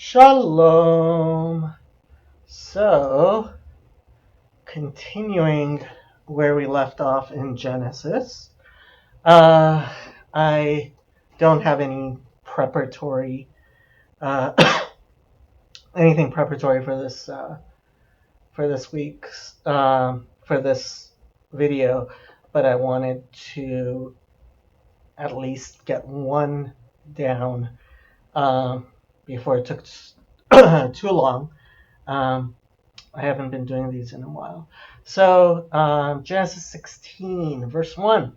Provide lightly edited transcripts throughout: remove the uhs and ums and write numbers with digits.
Shalom. So, continuing where we left off in Genesis, I don't have any preparatory, uh, anything preparatory for this week's for this video, but I wanted to at least get one down before it took too long. I haven't been doing these in a while. So, Genesis 16, verse 1.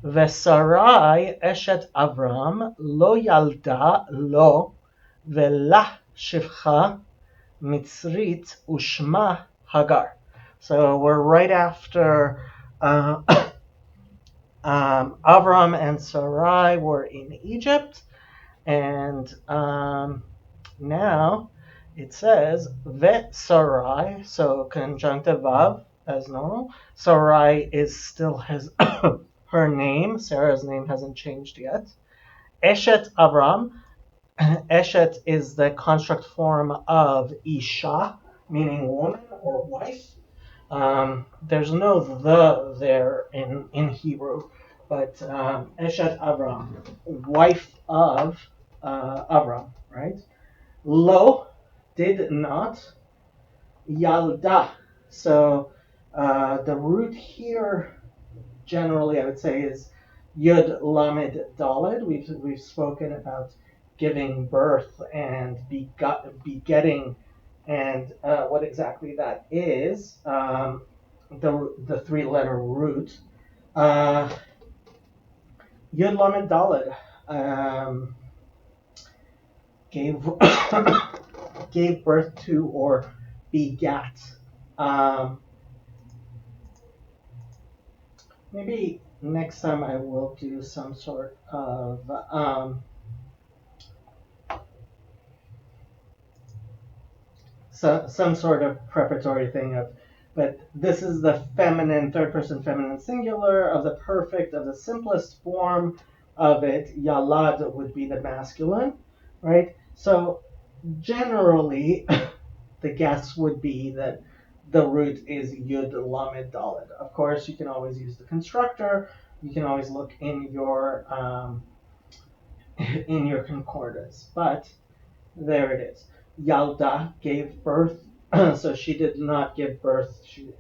Vesarai eshet Avram lo yalda lo velah shivcha mitzrit ushma Hagar. So we're right after Avram and Sarai were in Egypt, and now it says Vet Sarai, so conjunctive vav as normal. Sarai is still her name. Sarah's name hasn't changed yet. Eshet Avram. Eshet is the construct form of Isha, meaning woman or wife. There's no the there in Hebrew, but Eshet Avram, wife of Avram, right? Lo, did not. Yalda. So the root here, generally, I would say, is Yud Lamed Daled. We've spoken about giving birth and begetting, and what exactly that is. The three-letter root. Yud Lamed Daled. Gave birth to or begat. Maybe next time I will do some sort of some sort of preparatory thing of, but this is the feminine, third person feminine singular of the perfect, of the simplest form of it. Yalad would be the masculine, right? So generally, the guess would be that the root is Yud Lamed Daled. Of course, you can always use the constructor. You can always look in your concordance, but there it is. Yalda gave birth, so she did not give birth. She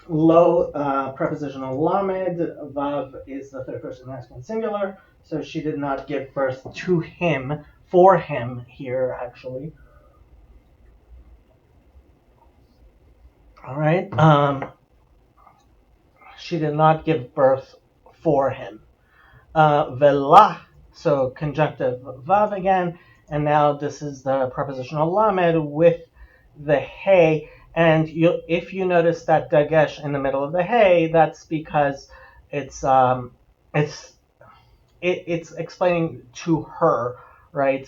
lo prepositional lamed, vav is the third person masculine singular, so she did not give birth to him, for him here actually. All right. She did not give birth for him. Velah, so conjunctive vav again, and now this is the prepositional lamed with the hey. And if you notice that dagesh in the middle of the hey, that's because it's explaining to her, right?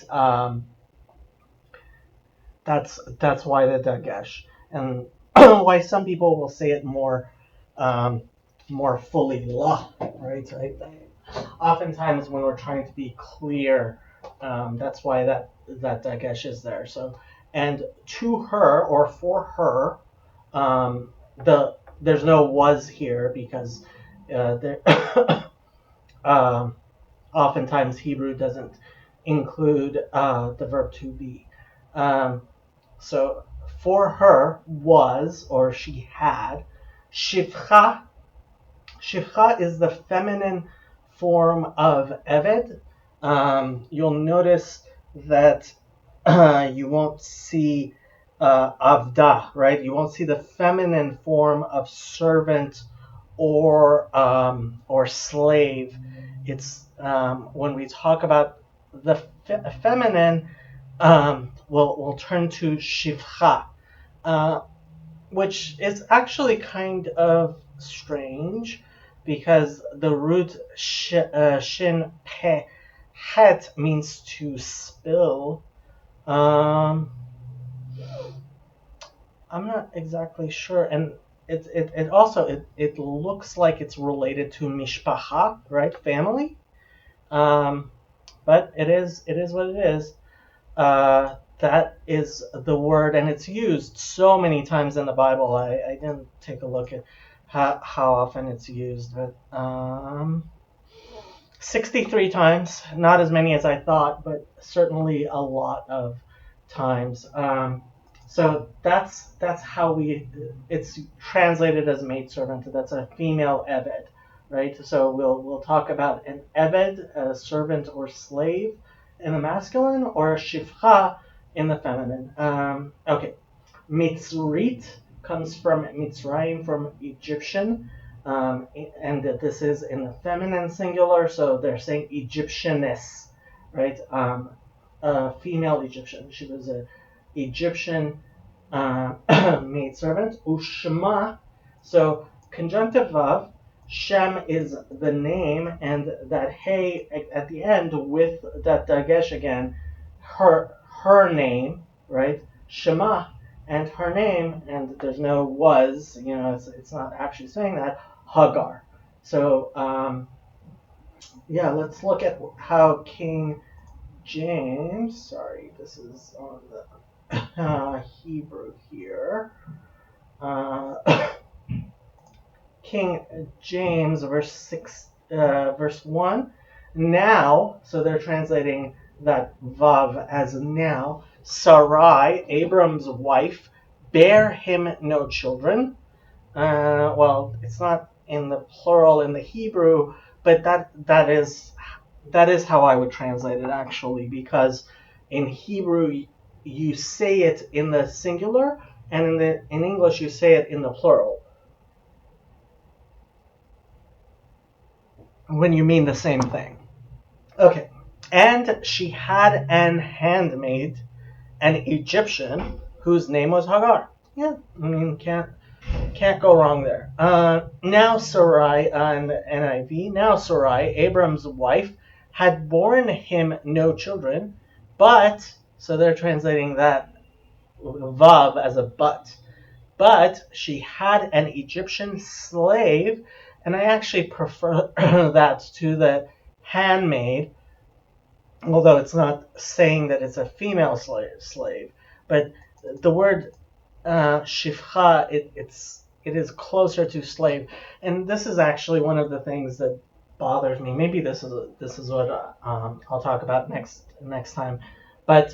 That's why the dagesh, and why some people will say it more fully la, right? Oftentimes when we're trying to be clear, that's why that dagesh is there. So, and to her or for her, there's no was here because oftentimes Hebrew doesn't include the verb to be. So for her was, or she had, shivcha. Shivcha is the feminine form of Eved. You'll notice that you won't see Avda, right? You won't see the feminine form of servant or slave. It's when we talk about the feminine, we'll turn to Shivcha, which is actually kind of strange because the root shin pe het means to spill. I'm not exactly sure, and it also looks like it's related to mishpacha, right, family. But but it is what it is. That is the word, and it's used so many times in the Bible. I didn't take a look at how often it's used, but 63 times. Not as many as I thought, but certainly a lot of times. So that's how it's translated as maidservant. That's a female eved, right? So we'll talk about an eved, a servant or slave, in the masculine, or a shifcha in the feminine. Okay, Mitzrit comes from Mitzrayim, from Egyptian, and this is in the feminine singular, so they're saying Egyptianess, right? A female Egyptian. She was an Egyptian maidservant. Ushma, so conjunctive vav, Shem is the name, and that hey at the end with that dagesh again, her name, right? Shema, and her name, and there's no was, it's not actually saying that, Hagar. So, let's look at how King James, sorry, this is on the Hebrew here. King James, verse 1. Now, so they're translating that vav as now. Sarai, Abram's wife, bare him no children. Well, it's not in the plural in the Hebrew, but that is how I would translate it actually, because in Hebrew you say it in the singular, and in English you say it in the plural when you mean the same thing. Okay, and she had an handmaid, an Egyptian, whose name was Hagar. Yeah, I mean, can't go wrong there. Now Sarai, in the NIV, now Sarai, Abram's wife, had borne him no children, but, so they're translating that vav as a but she had an Egyptian slave, and I actually prefer that to the handmaid, although it's not saying that it's a female slave, but the word shifcha, it is closer to slave, and this is actually one of the things that bothers me. Maybe this is what I'll talk about next time, but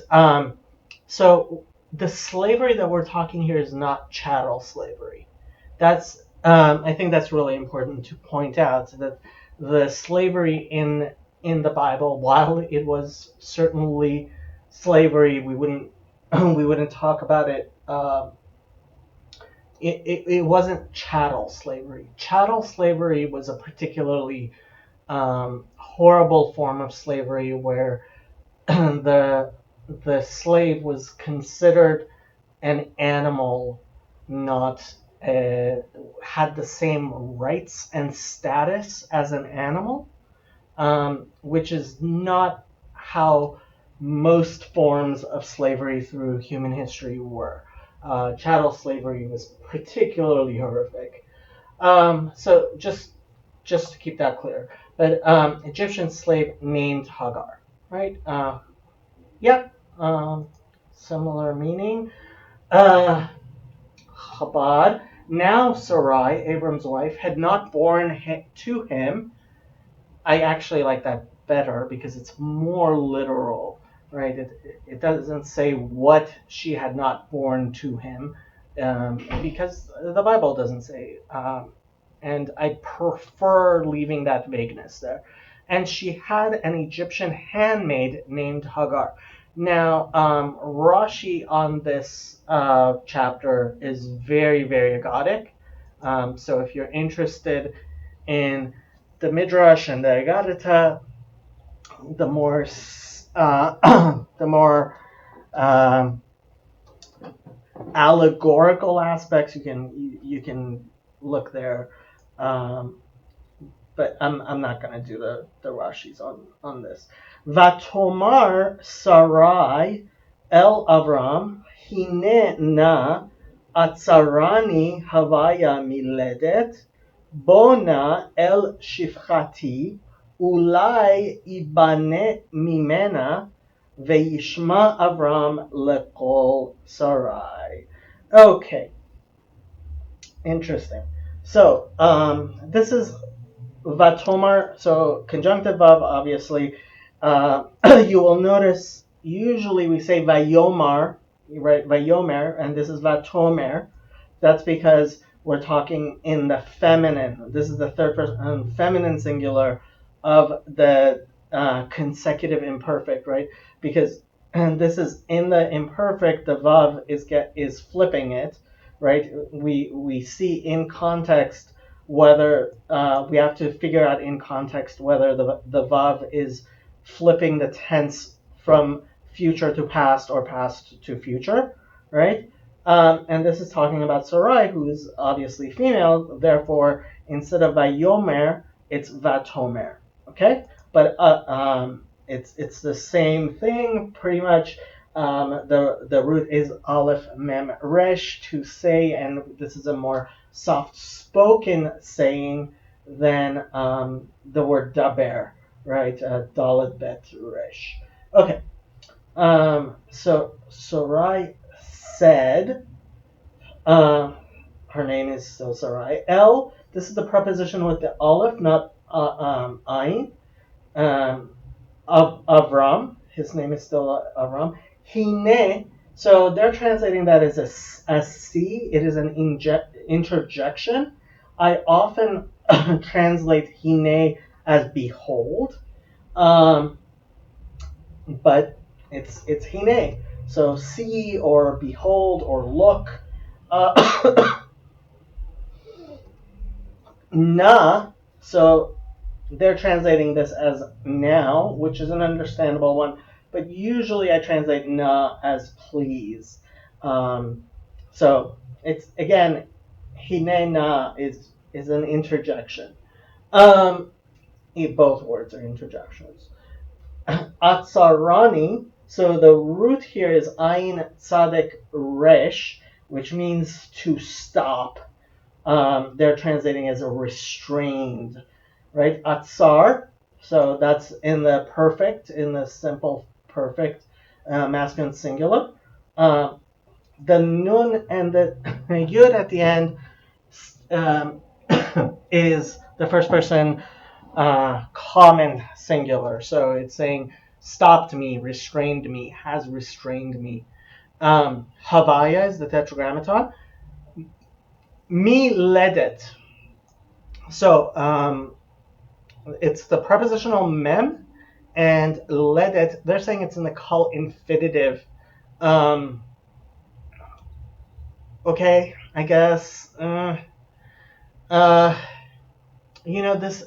so the slavery that we're talking here is not chattel slavery. That's I think that's really important to point out, that the slavery in the Bible, while it was certainly slavery, we wouldn't talk about it. It wasn't chattel slavery. Chattel slavery was a particularly horrible form of slavery where the slave was considered an animal, not had the same rights and status as an animal, which is not how most forms of slavery through human history were. Chattel slavery was particularly horrific. So just to keep that clear, but Egyptian slave named Hagar, right? Similar meaning. Chabad. Now Sarai, Abram's wife, had not borne to him. I actually like that better because it's more literal, right? It doesn't say what she had not borne to him, because the Bible doesn't say. And I prefer leaving that vagueness there. And she had an Egyptian handmaid named Hagar. Now, Rashi on this chapter is very, very agadic. So if you're interested in the Midrash and the Agadita, the more allegorical aspects, you can look there. But I'm not going to do the Rashis on this. Vatomar Sarai El Avram Hine na Atzarani Havaya Miledet Bona El Shifchati Ulai ibane mimena veishma Avram lekol Sarai. Okay, interesting. So this is Vatomar, so conjunctive of, obviously. You will notice usually we say Vayomar, right? Vayomer, and this is Vatomer. That's because we're talking in the feminine. This is the third person feminine singular of the consecutive imperfect, right? Because and this is in the imperfect. The vav is flipping it, right? We see in context whether we have to figure out in context whether the vav is flipping the tense from future to past or past to future, right? And this is talking about Sarai, who is obviously female. Therefore, instead of Vayomer, it's Vatomer. Okay, but it's the same thing pretty much. The root is Aleph Mem Resh, to say, and this is a more soft-spoken saying than the word Daber, right? Dalet Bet Resh. Okay. So Sarai said, uh, her name is still Sarai. El, this is the preposition with the aleph, not ayin. Um, Avram, his name is still Avram. Hine, so they're translating that as a C. It is an interjection. I often translate hine as behold. Um, but it's hine. So see or behold or look. Na. So they're translating this as now, which is an understandable one. But usually I translate na as please. So it's again, hine na is an interjection. Um, Both words are interjections. Atzarani. So the root here is Ayin Tzadek Resh, which means to stop. They're translating as a restrained, right? Atzar. So that's in the perfect, in the simple perfect masculine singular. Uh, the nun and the yud at the end um, is the first person common singular. So it's saying stopped me, restrained me, has restrained me. Havaya is the tetragrammaton. Me led it. So it's the prepositional mem and led it. They're saying it's in the call infinitive. Okay, I guess.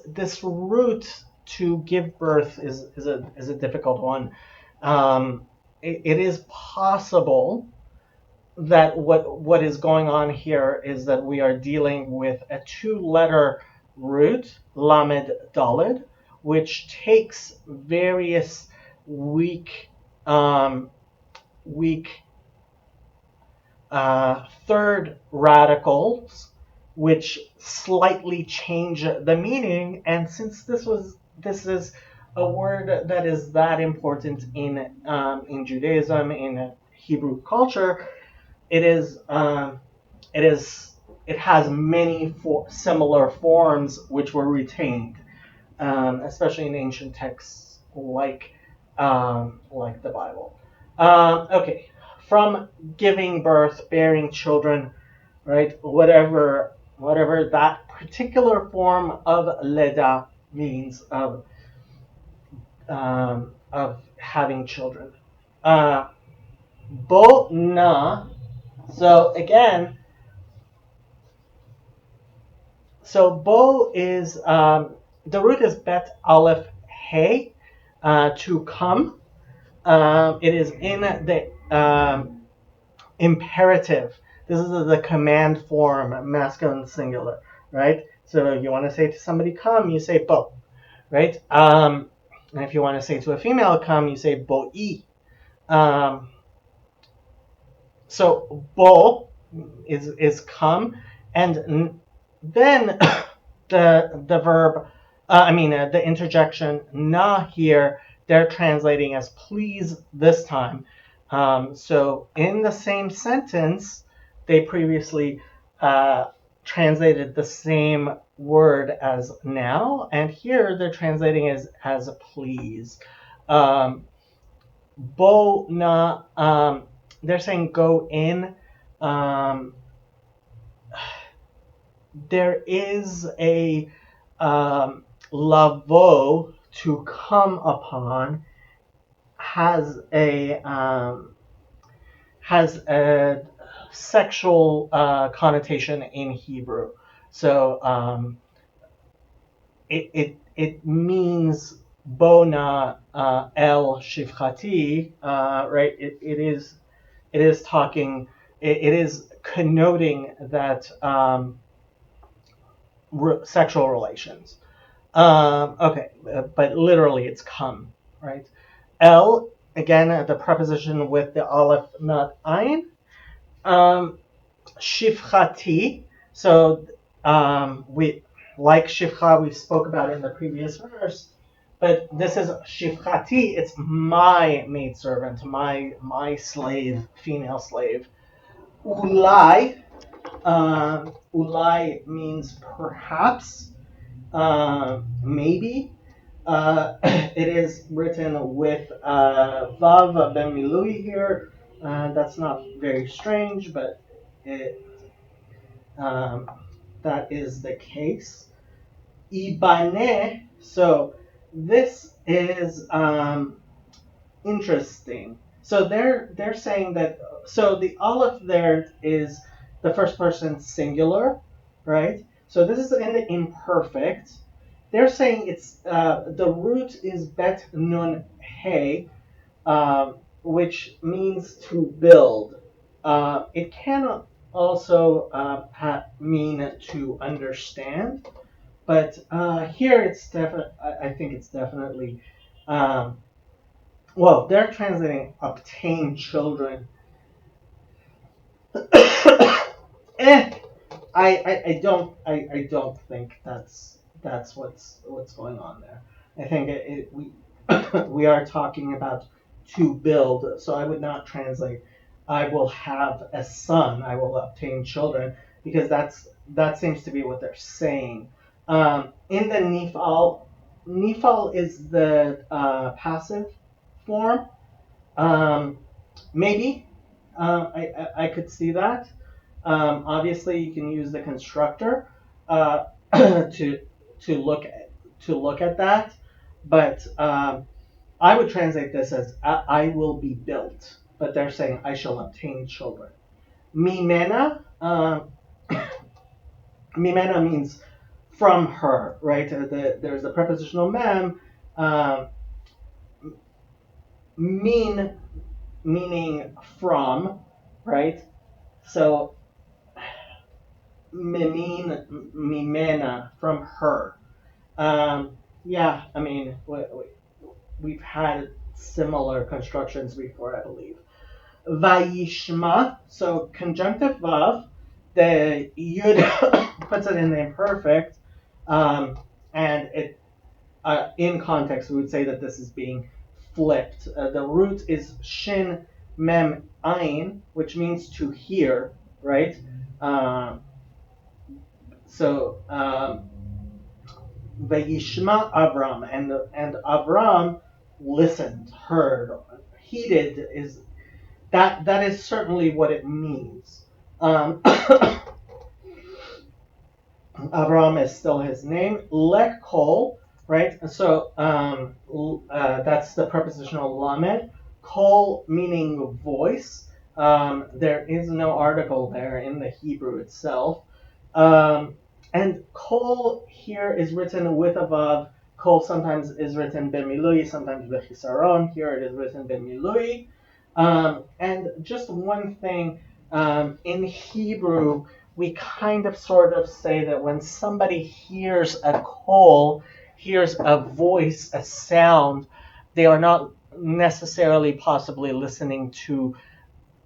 This route to give birth is a difficult one. It is possible that what is going on here is that we are dealing with a two-letter root, Lamed Dalid, which takes various weak um, weak third radicals, which slightly change the meaning. And since this is a word that is that important in Judaism, in Hebrew culture, it is it has many similar forms which were retained, especially in ancient texts like the Bible. Okay, from giving birth, bearing children, right? Whatever that particular form of leda means of having children. Bo na. So again, so bo is the root is bet aleph hey, to come. It is in the imperative. This is the command form, masculine singular, right? So you want to say to somebody come, you say bo, right? And if you want to say to a female come, you say bo-i. So bo is come, and then the verb The interjection na here, they're translating as please this time. So in the same sentence, they previously translated the same word as now, and here they're translating as please. Bo na, they're saying go in. There is a lavo, to come upon, has a sexual connotation in Hebrew. So it means bona el shivchati, right? It is talking. It is connoting that sexual relations. Okay, but literally it's come, right? El, again, the preposition with the aleph, not ayin. Shifchati. So we like shifcha, we spoke about it in the previous verse, but this is shifchati. It's my maidservant, my slave, female slave. Ulai. Ulai means perhaps, maybe. It is written with Vav Ben Milui here. That's not very strange, but it, that is the case. Ibane. So this is interesting. So they're saying that. So the aleph there is the first person singular, right? So this is in the imperfect. They're saying it's the root is bet nun he, which means to build. It can also mean to understand, but here it's definitely. I think it's definitely. Well, they're translating obtain children. I don't think that's what's going on there. I think we we are talking about to build, so I would not translate I will have a son, I will obtain children, because that seems to be what they're saying. In the nifal is the passive form. Um, Maybe I could see that. Obviously, you can use the constructor to look at that, but I would translate this as I will be built, but they're saying I shall obtain children. Mimena, mimena means from her, right? There's the prepositional mem, mean meaning from, right? So mimena, from her. Yeah, we've had similar constructions before, I believe. Vayishma, so conjunctive vav, the yud puts it in the imperfect, and it in context we would say that this is being flipped. The root is shin mem ayin, which means to hear, right? So Vayishma Avram, and Avram listened, heard, heeded is that is certainly what it means. Avram is still his name. Lek kol, right? So that's the prepositional lamed. Kol meaning voice. There is no article there in the Hebrew itself. And kol here is written with a vav. Kol sometimes is written b'milui, sometimes b'chisaron. Here it is written b'milui. And just one thing, in Hebrew, we kind of sort of say that when somebody hears a kol, hears a voice, a sound, they are not necessarily possibly listening to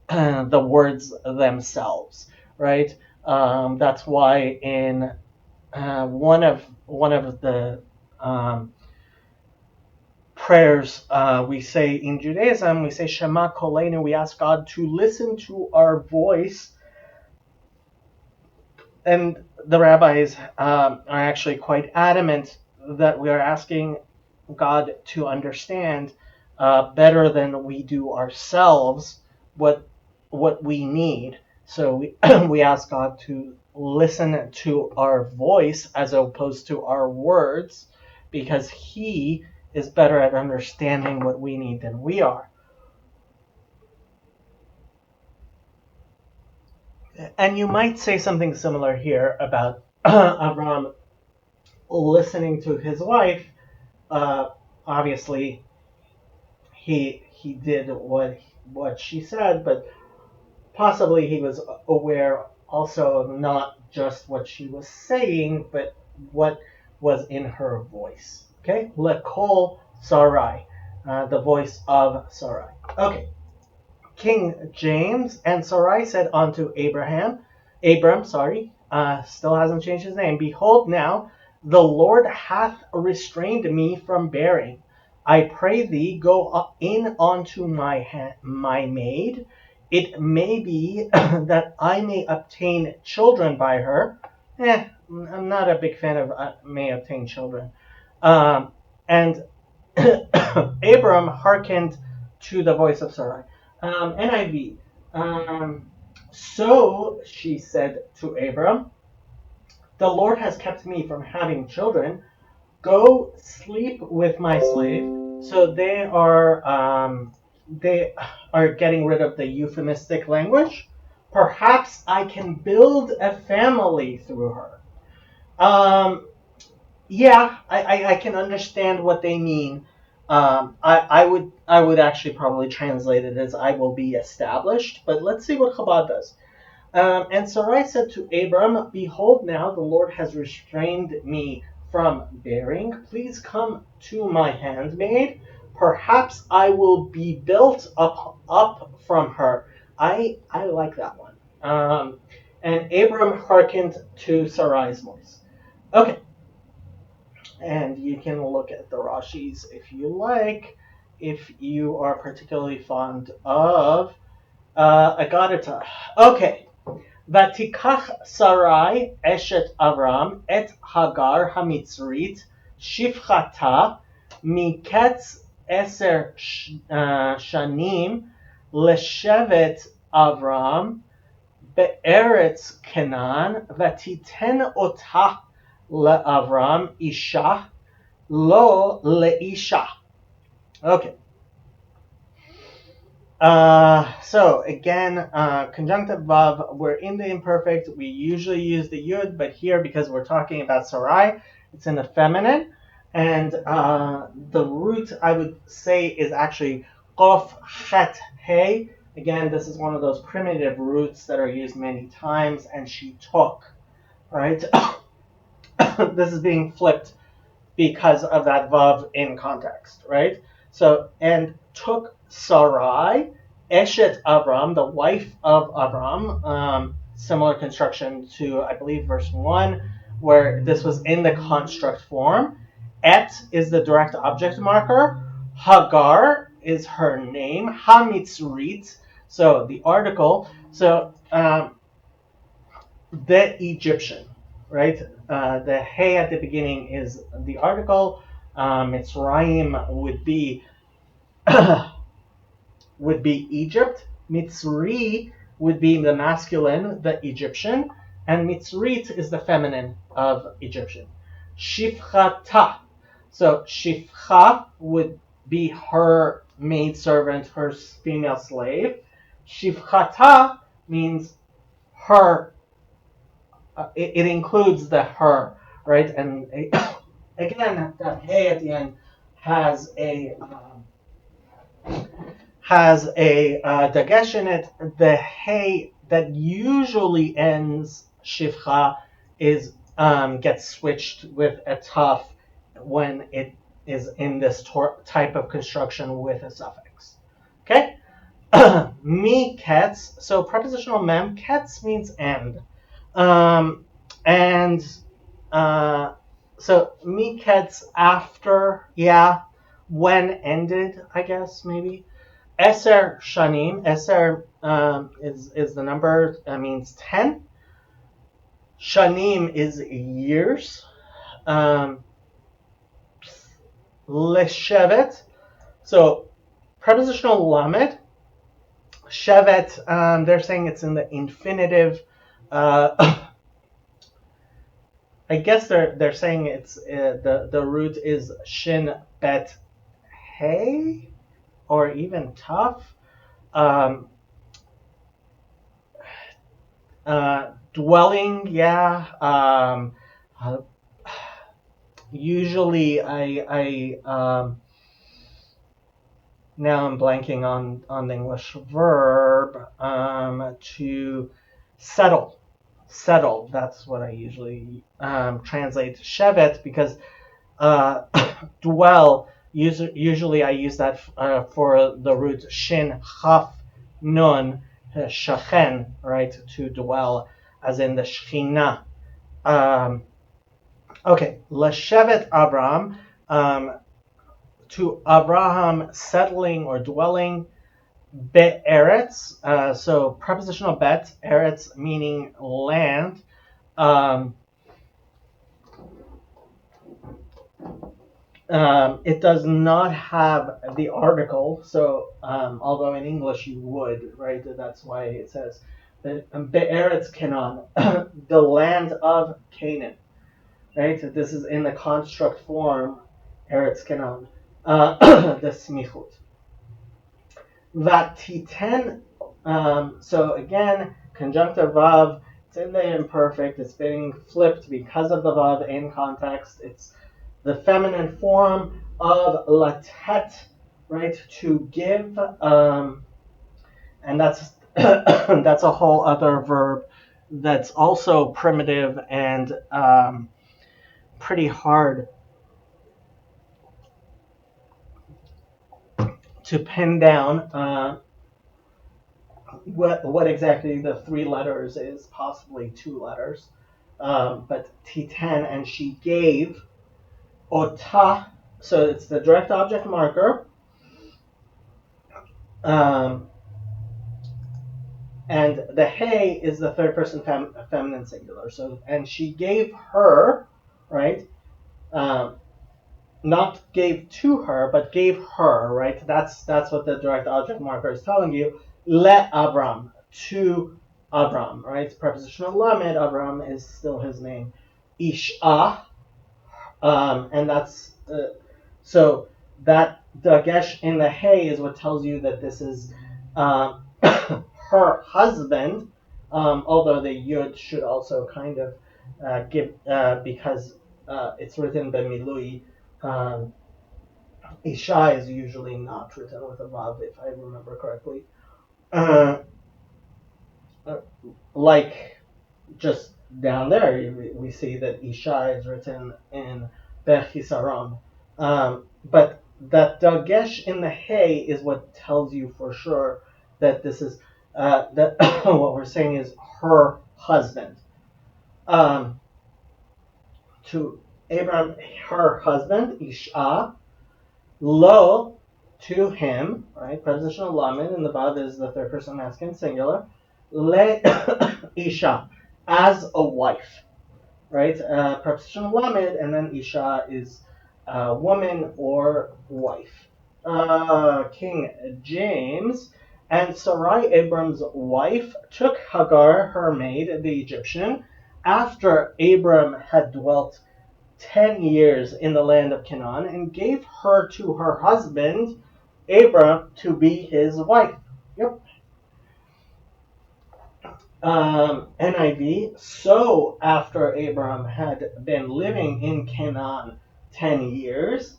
the words themselves, right? That's why in one of the prayers we say in Judaism. We say Shema Kolenu. We ask God to listen to our voice, and the rabbis are actually quite adamant that we are asking God to understand better than we do ourselves what we need. So we we ask God to listen to our voice as opposed to our words, because He is better at understanding what we need than we are. And you might say something similar here about Avram listening to his wife. Obviously, he did what she said, but possibly he was aware also of not just what she was saying, but what was in her voice. Okay, Lekol Sarai, the voice of Sarai. Okay, King James, and Sarai said unto Abram, still hasn't changed his name. Behold, now the Lord hath restrained me from bearing. I pray thee, go in unto my maid. It may be that I may obtain children by her. I'm not a big fan of may obtain children. And Abram hearkened to the voice of Sarai. NIV. So she said to Abram, the Lord has kept me from having children. Go sleep with my slave. So they are getting rid of the euphemistic language. Perhaps I can build a family through her. Yeah, I can understand what they mean. I would actually probably translate it as I will be established, but let's see what Chabad does. And Sarai said to Abram, behold, now the Lord has restrained me from bearing. Please come to my handmaid. Perhaps I will be built up from her. I like that one. And Abram hearkened to Sarai's voice. Okay. And you can look at the Rashis if you like, if you are particularly fond of Agadata. Okay. Vatikach Sarai eshet Avram et Hagar hamitzrit shifchata miketz eser shanim leshevet Avram be'eretz Kenan vatiten otah le'Avram isha lo leisha. Okay. So again, conjunctive vav, we're in the imperfect. We usually use the yud, but here, because we're talking about Sarai, it's in the feminine. And the root, I would say, is actually kof chet hey. Again, this is one of those primitive roots that are used many times, and she took, right? This is being flipped because of that vav in context, right? So, and took Sarai, Eshet Avram, the wife of Avram, similar construction to, I believe, verse 1, where this was in the construct form. Et is the direct object marker. Hagar is her name. Hamitzrit, so the article. So, the Egyptian, right? The hey at the beginning is the article. Mitzrayim would be Egypt. Mitzri would be the masculine, the Egyptian, and Mitzrit is the feminine of Egyptian. Shifchata. So Shifcha would be her maidservant, her female slave. Shifchata means her. It includes the her, right? And again, that hey at the end has a dagesh in it. The hey that usually ends shivcha is gets switched with a taf when it is in this type of construction with a suffix. Okay. Mi ketz. So prepositional mem. Ketz means and. And So Miketz after, yeah, when ended, I guess maybe. Eser Shanim, Eser is the number, means 10. Shanim is years. Um, Leshevet, so prepositional lamed. Shevet, they're saying it's in the infinitive. I guess they're saying it's the root is shin bet hey or even tough. Um, Dwelling, yeah. Uh, Usually, now I'm blanking on the English verb to settle. Settle. That's what I usually translate to shevet because dwell. Usually I use that for the root shin chaf nun shachen, right, to dwell, as in the shechina. Okay, leshevet Abraham, to Abraham settling or dwelling. Be'eretz, so prepositional bet, eretz meaning land. It does not have the article, so although in English you would, right? That's why it says Be'eretz Canaan, the land of Canaan, right? This is in the construct form, Eretz Canaan, the smichut. Vatiten, so again, conjunctive vav, it's in the imperfect, it's being flipped because of the vav in context. It's the feminine form of latet, right, to give, and that's that's a whole other verb that's also primitive and pretty hard to pin down. What exactly the 3 letters is, possibly 2 letters, but T10, and she gave ota, so it's the direct object marker, and the hey is the third person feminine singular. So, and she gave her, right? Not gave to her, but gave her, right? That's what the direct object marker is telling you. Le Abram, to Abram, right? Prepositional lamed, Abram is still his name. Isha, and that's so that dagesh in the hey is what tells you that this is her husband. Although the yud should also kind of give because it's written b'milui. Isha is usually not written with a vav, if I remember correctly. Like just down there, we see that Isha is written in Bechisaron. But that dagesh in the hey is what tells you for sure that this is that what we're saying is her husband. To Abraham, her husband, Isha. Lo, to him, right? Prepositional lamed, and the vav is the third person masculine singular. Le Isha, as a wife, right? Prepositional lamed, and then Isha is woman or wife. King James, and Sarai, Abram's wife, took Hagar, her maid, the Egyptian, after Abram had dwelt 10 years in the land of Canaan, and gave her to her husband, Abram, to be his wife. Yep. NIV, so after Abram had been living in Canaan 10 years,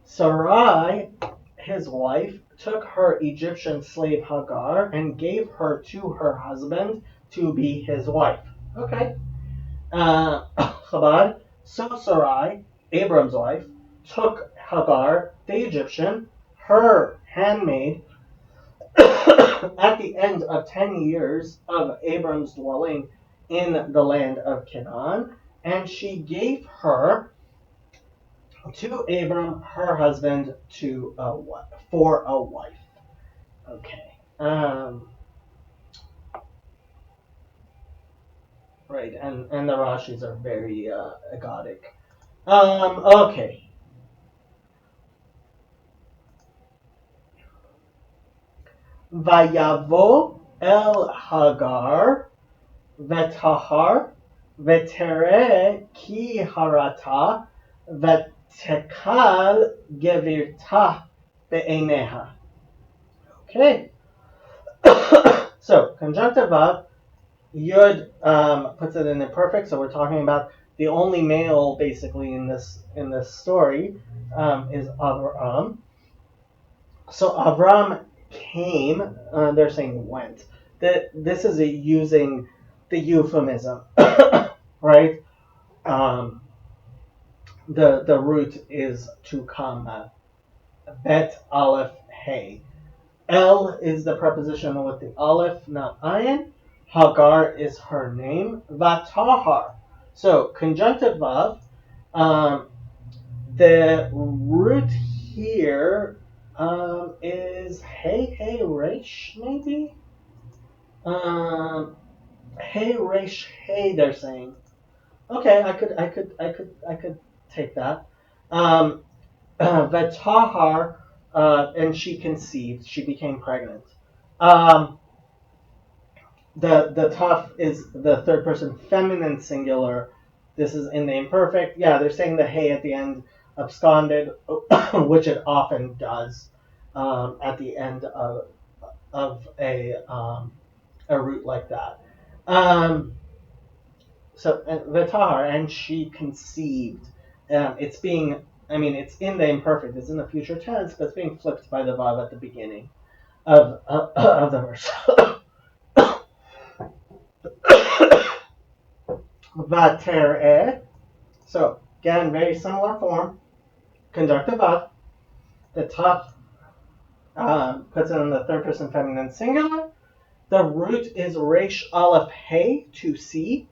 Sarai, his wife, took her Egyptian slave Hagar and gave her to her husband to be his wife. Okay. Chabad, so Sarai, Abram's wife, took Hagar, the Egyptian, her handmaid, at the end of 10 years of Abram's dwelling in the land of Canaan, and she gave her to Abram, her husband, for a wife. Okay. Right, and the Rashis are very agodic. Okay. Vayavo el Hagar vetahar vetere ki harata vetekal gevirta be'eneha. Okay. So conjunctive of Yud puts it in imperfect, so we're talking about the only male basically in this story is Avram. So Avram came. They're saying went. That this is using the euphemism, right? Um, the root is to come. Bet Aleph Hey. El is the preposition with the Aleph, not ayin. Hagar is her name. Vatahar. So conjunctive of the root here is hey resh maybe. Hey resh hey. They're saying. Okay, I could take that. Um, Vatahar, and she conceived. She became pregnant. Um, the tough is the third person feminine singular. This is in the imperfect. Yeah, they're saying the hey at the end absconded, which it often does at the end of a root like that. So Vitar, and she conceived. It's being, I mean, it's in the imperfect. It's in the future tense, but it's being flipped by the vav at the beginning of the verse. Vater'e. So again, very similar form. Conjunctive of. The top puts it in the third person feminine singular. The root is resh aleph hey, to see.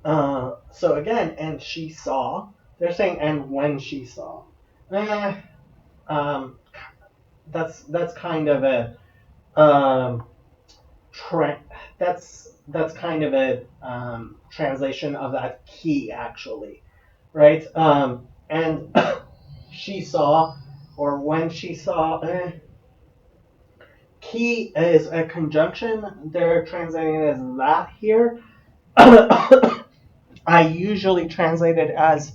So again, and she saw. They're saying and when she saw. Um, that's kind of a tra- that's kind of a translation of that key actually, right? And she saw, or when she saw. Key is a conjunction. They're translating it as that here. I usually translate it as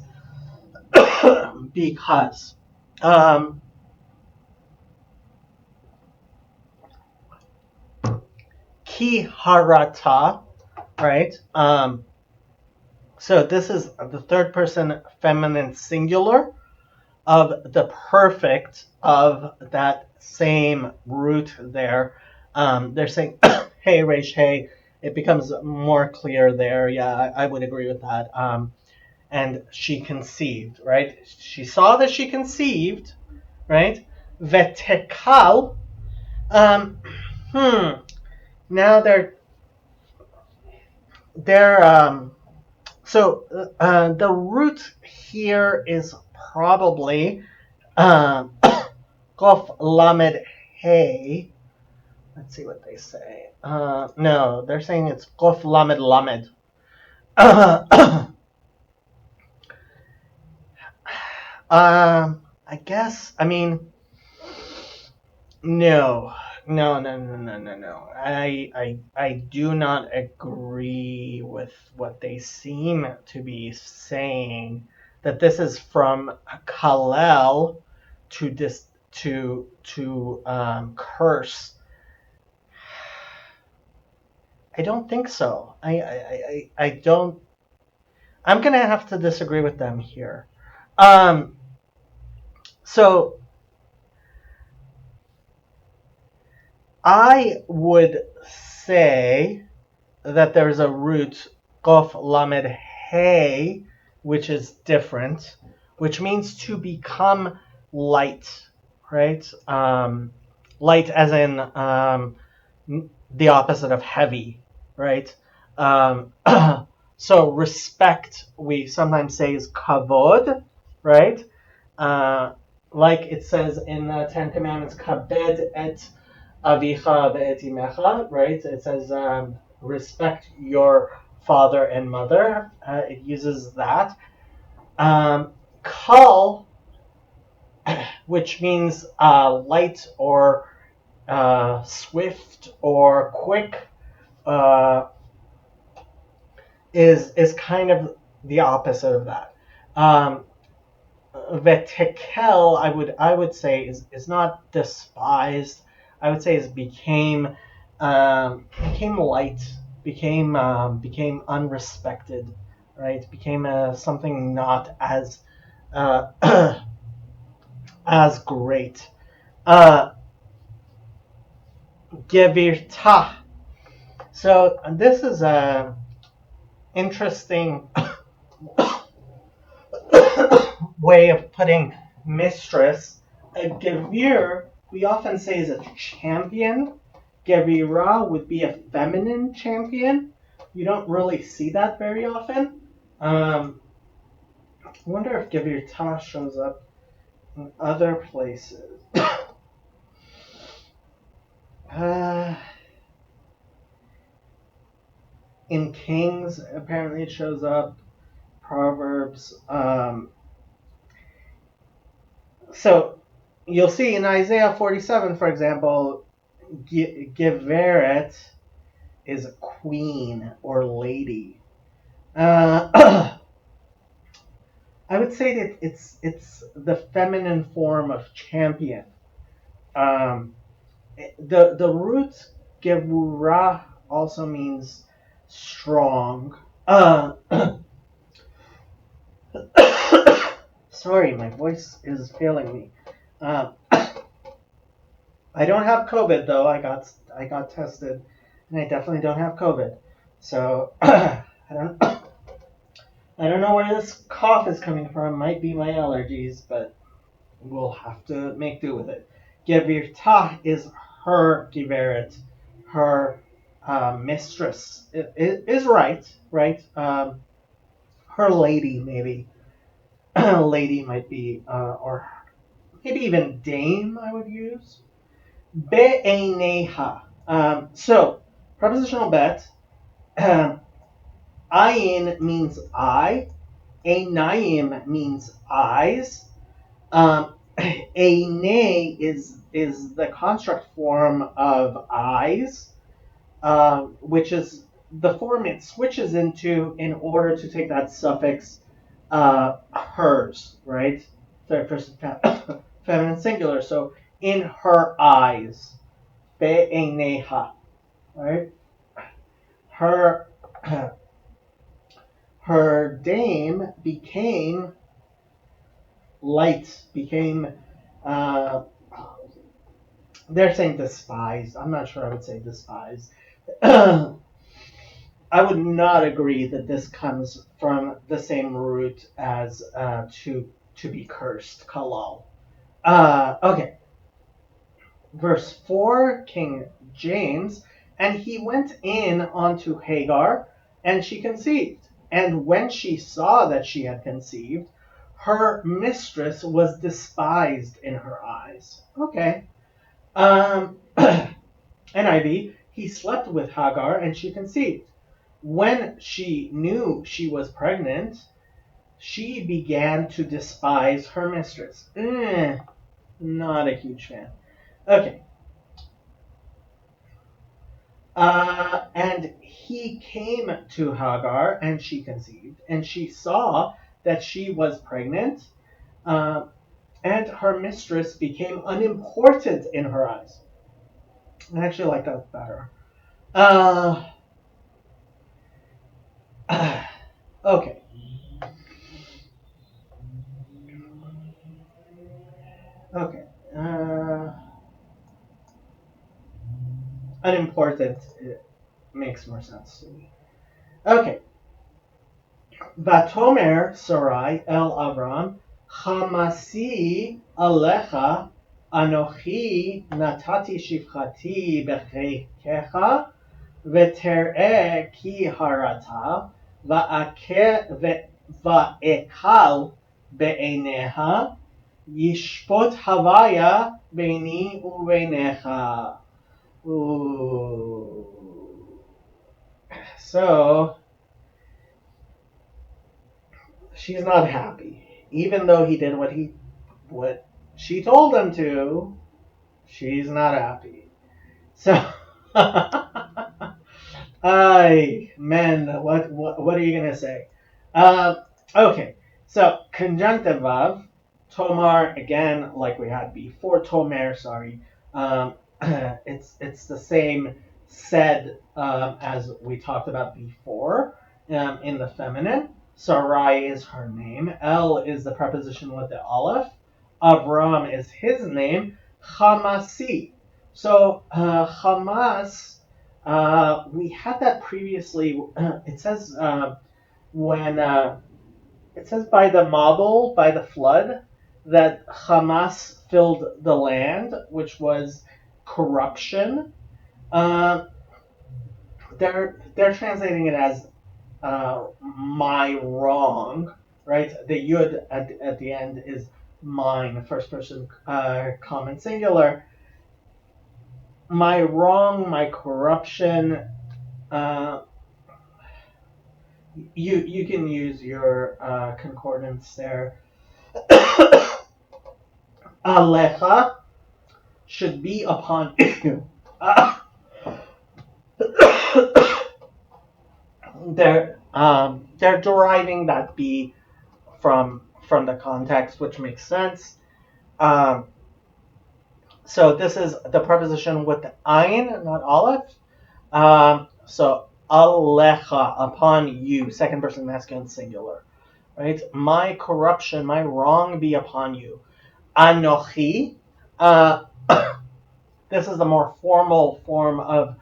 because. Ki harata, right? So this is the third person feminine singular of the perfect of that same root there. They're saying hey, resh, hey. It becomes more clear there. Yeah, I would agree with that. And she conceived, right? She saw that she conceived, right? Vetekal. Um, Now they're so the root here is probably Kof Lamed Hey. Let's see what they say. No, they're saying it's Kof Lamed Lamed. I guess. I mean, no, no. I do not agree with what they seem to be saying. That this is from Kalel to curse. I don't think so. I don't. I'm gonna have to disagree with them here. So I would say that there's a root Kof Lamed Hey, which is different, which means to become light, right? Light as in the opposite of heavy, right? So respect, we sometimes say, is kavod, right? Like it says in the Ten Commandments, kabed et avicha ve'et imecha, right? It says respect your father and mother. It uses that. Kal, which means light or swift or quick, uh, is kind of the opposite of that. Vetekel, I would say is not despised. I would say is became light, became unrespected, right? Became something not as uh, as great. Uh, Gevirta. So this is a interesting way of putting mistress. A gevir, we often say, is a champion. Gevira would be a feminine champion. You don't really see that very often. I wonder if gevirta shows up in other places. uh, in Kings, apparently it shows up. Proverbs. So you'll see in Isaiah 47, for example, Geveret is a queen or lady. I would say that it's the feminine form of champion. Um, the root Gevura also means strong. Sorry, my voice is failing me. Uh, I don't have COVID though. I got tested, and I definitely don't have COVID. So don't I don't know where this cough is coming from. Might be my allergies, but we'll have to make do with it. Gevirta is her Giveret, her mistress. It is right? Her lady maybe. Lady might be, or maybe even dame. I would use. Be'eneha. So, prepositional bet. Ayin means eye. Einayim means eyes. Eine is the construct form of eyes, which is the form it switches into in order to take that suffix hers, right? Third person feminine singular. So in her eyes, be'eineha, right? Her her dame became light, became uh, they're saying despised. I'm not sure I would say despised. I would not agree that this comes from the same root as to be cursed, kalal. Okay, verse 4, King James, and he went in unto Hagar, and she conceived. And when she saw that she had conceived, her mistress was despised in her eyes. Okay. NIV, he slept with Hagar, and she conceived. When she knew she was pregnant, she began to despise her mistress. Not a huge fan. Okay. And he came to Hagar, and she conceived, and she saw that she was pregnant, uh, and her mistress became unimportant in her eyes. I actually like that better. Uh, okay. Okay. Unimportant, it makes more sense to me. Okay. Vatomer Sarai El Avram, Chamasi Alecha Anochi Natati Shivchati Bechekecha Veter'e Ki Harata ואקל בעיניה, ישפוט הוויה ביני ובינך. Ooh. So she's not happy, even though he did what she told him to. She's not happy. So, ay, man, what are you gonna say? Okay, so conjunctive of Tomar again, like we had before. Tomer, sorry. It's the same said as we talked about before in the feminine. Sarai is her name. El is the preposition with the aleph. Avram is his name. Hamasi. So Hamas, we had that previously. It says when it says by the Mabul, by the flood, that Hamas filled the land, which was corruption. Uh, they're translating it as my wrong, right? The yud at the end is mine, first person common singular. My wrong, my corruption. Uh, you can use your concordance there. Alecha should be upon you. They're deriving that be from the context, which makes sense. Um, so this is the preposition with the ayin, not aleph. So alecha, upon you, second person masculine singular, right? My corruption, my wrong be upon you. Anochi. This is the more formal form of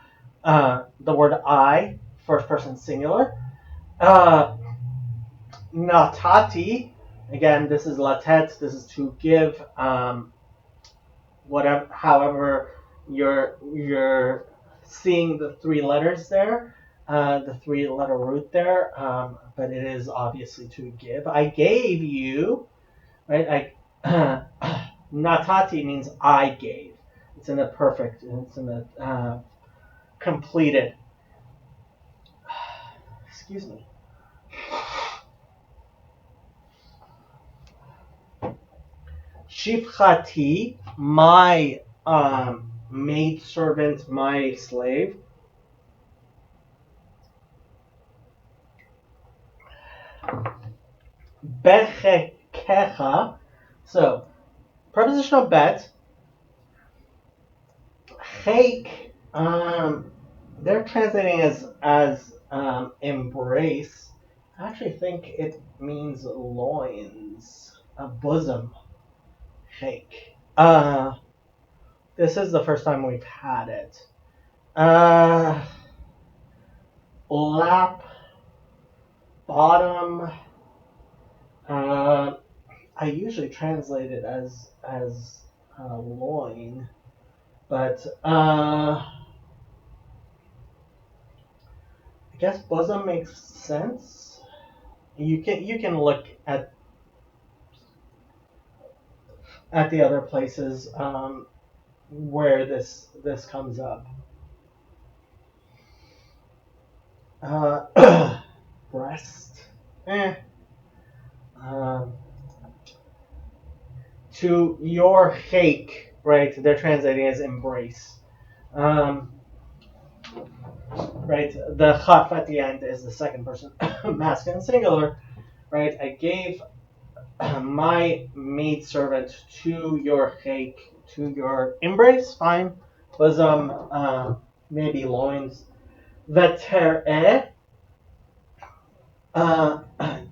the word I, first person singular. Natati, again, this is latet, this is to give, whatever, however you're seeing the three letters there, the three-letter root there, but it is obviously to give. I gave you, right? Natati means I gave. It's in the perfect, it's in the completed. Excuse me. Shifchati, my maid servant, my slave. Bechekecha. So, prepositional bet. Chek, they're translating as embrace. I actually think it means loins, a bosom. Chek. This is the first time we've had it. Lap, bottom. I usually translate it as loin, but I guess bosom makes sense. You can look at the other places where this comes up. Breast. To your hake, right? They're translating as embrace. Right? The chaf at the end is the second person masculine singular, right? I gave my maidservant to your hake, to your embrace, fine. Bosom, maybe loins. Veter'e,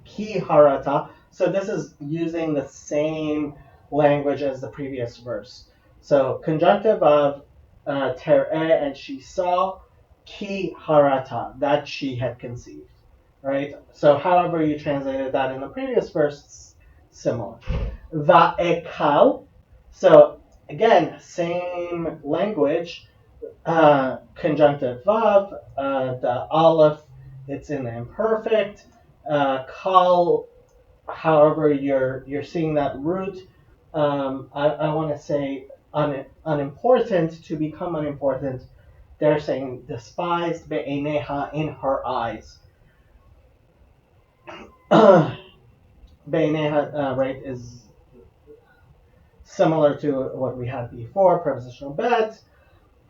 ki harata. So this is using the same language as the previous verse. So conjunctive of ter'e, and she saw, ki harata, that she had conceived, right? So however you translated that in the previous verse, similar. Va'ekal, so again, same language, conjunctive vav, the aleph it's in the imperfect. Kal, however you're seeing that root. I want to say unimportant, to become unimportant. They're saying despised be'eneha, in her eyes. Be'eneha, right, is similar to what we had before, prepositional bet.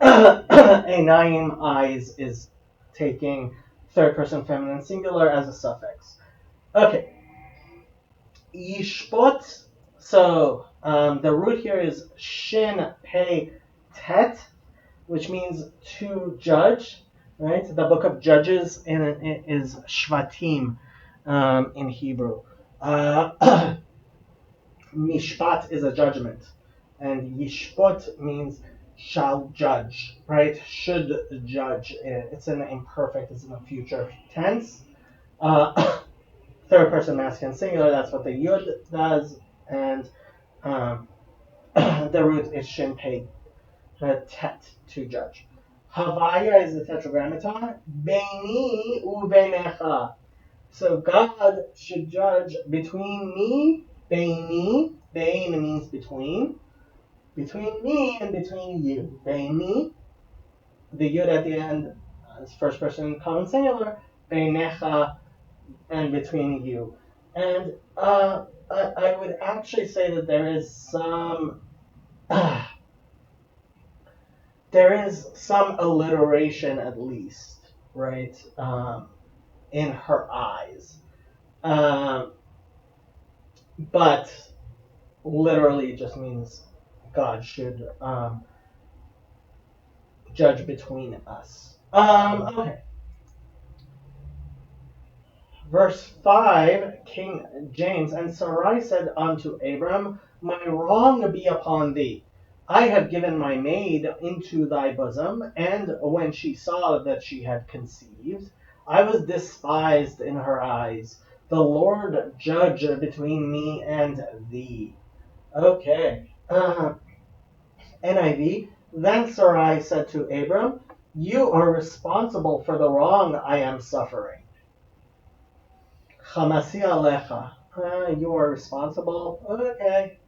Einayim, eyes, is taking third person feminine singular as a suffix. Okay. Yishpot. So the root here is shin pei tet, which means to judge. Right. The book of Judges is Shvatim in Hebrew. Mishpat is a judgment, and Yishpot means shall judge, right? Should judge. It's in the imperfect, it's in the future tense. Third person masculine singular, that's what the yud does, and the root is shin pei tet, to judge. Havaya is the tetragrammaton. Beini uvenecha. So God should judge between me, beini. Bein means between me and between you. Beini, the yud at the end is first person common singular. Beinecha, and between you. And I would actually say that there is some alliteration, at least, right, in her eyes. But literally it just means God should judge between us. Okay. Verse 5, King James, and Sarai said unto Abram, my wrong be upon thee. I have given my maid into thy bosom, and when she saw that she had conceived, I was despised in her eyes. The Lord judge between me and thee. Okay. NIV, then Sarai said to Abram, you are responsible for the wrong I am suffering. Chamasi alecha. You are responsible. Okay.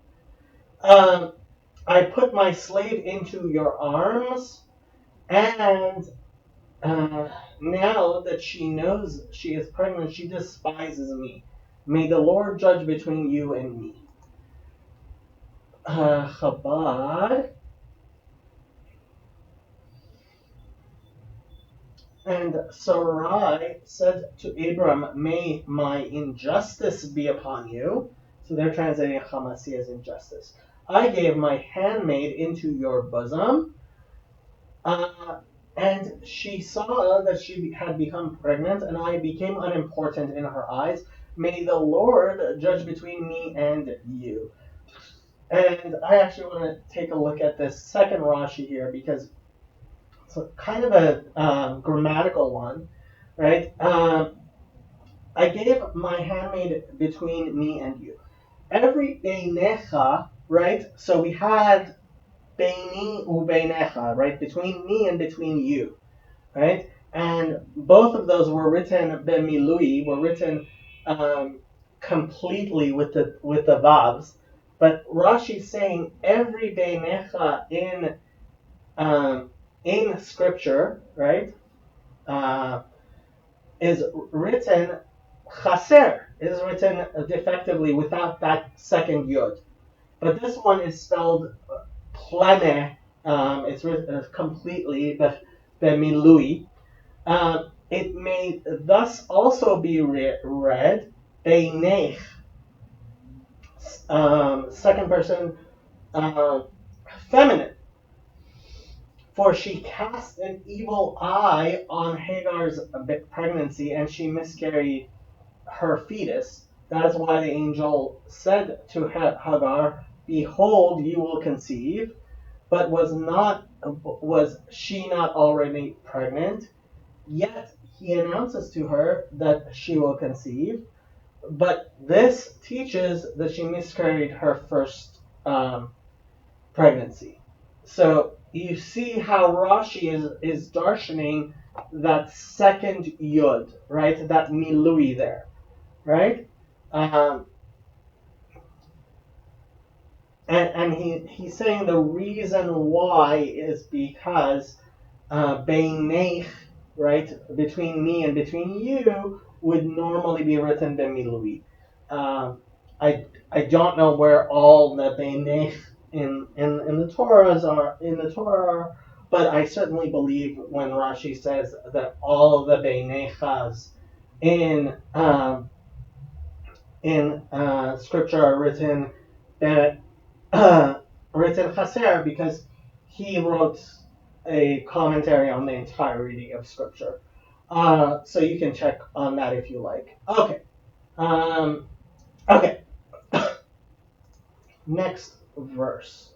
I put my slave into your arms, and now that she knows she is pregnant, she despises me. May the Lord judge between you and me. Chabad. And Sarai said to Abram, may my injustice be upon you. So they're translating Chamasi as injustice. I gave my handmaid into your bosom, and she saw that she had become pregnant, and I became unimportant in her eyes. May the Lord judge between me and you. And I actually want to take a look at this second Rashi here, because it's kind of a grammatical one, right? I gave my handmaid between me and you. Every beinecha, right? So we had beini ubeinecha, right? Between me and between you, right? And both of those were written bemilui, were written completely with the vavs. But Rashi's saying every beinecha in scripture, right, is written chaser, is written defectively without that second yod. But this one is spelled plene. It's written completely bemilui. It may thus also be read beinech, second person feminine. For she cast an evil eye on Hagar's pregnancy, and she miscarried her fetus. That is why the angel said to Hagar, behold, you will conceive. But was she not already pregnant? Yet he announces to her that she will conceive. But this teaches that she miscarried her first pregnancy. So you see how Rashi is darshaning that second yud, right? That milui there, right? Um, and he's saying the reason why is because beinech, right, between me and between you, would normally be written b'milui. I don't know where all the beinech in the Torahs are in the Torah, but I certainly believe when Rashi says that all of the beinechas in scripture are written written chaser because he wrote a commentary on the entirety of scripture. So you can check on that if you like. Okay. Um, okay. Next verse.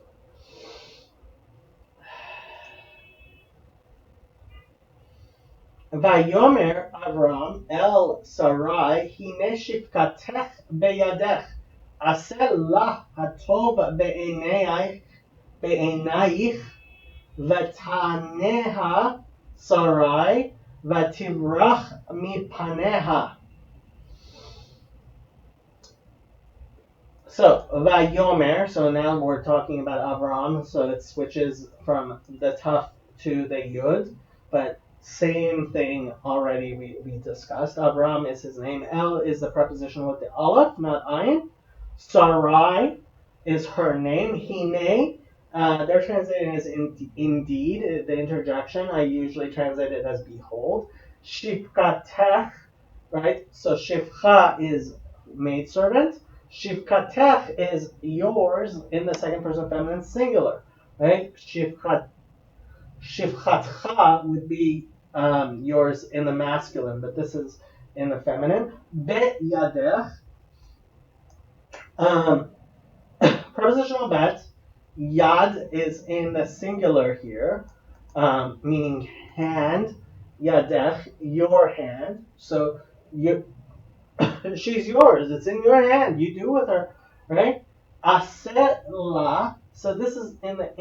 Vayomer Avram el Sarai hine shifkatech beyadech asel lah hatov בעינייך ותעניה שרי ותברח מפניה. So Vayomer. So now we're talking about Avram. So it switches from the Taf to the Yud, but same thing already we discussed. Avram is his name. El is the preposition with the Aleph, not Ayin. Sarai is her name. Hine, they're translating as indeed. The interjection, I usually translate it as behold. Shifkatech, right? So Shifcha is maidservant. Shivkatech is yours in the second person feminine singular, right? Shivchatcha would be yours in the masculine, but this is in the feminine. Bet yadech, prepositional bet. Yad is in the singular here, meaning hand. Yadech, your hand. So you she's yours. It's in your hand. You do with her, right? Aset la. So this is in the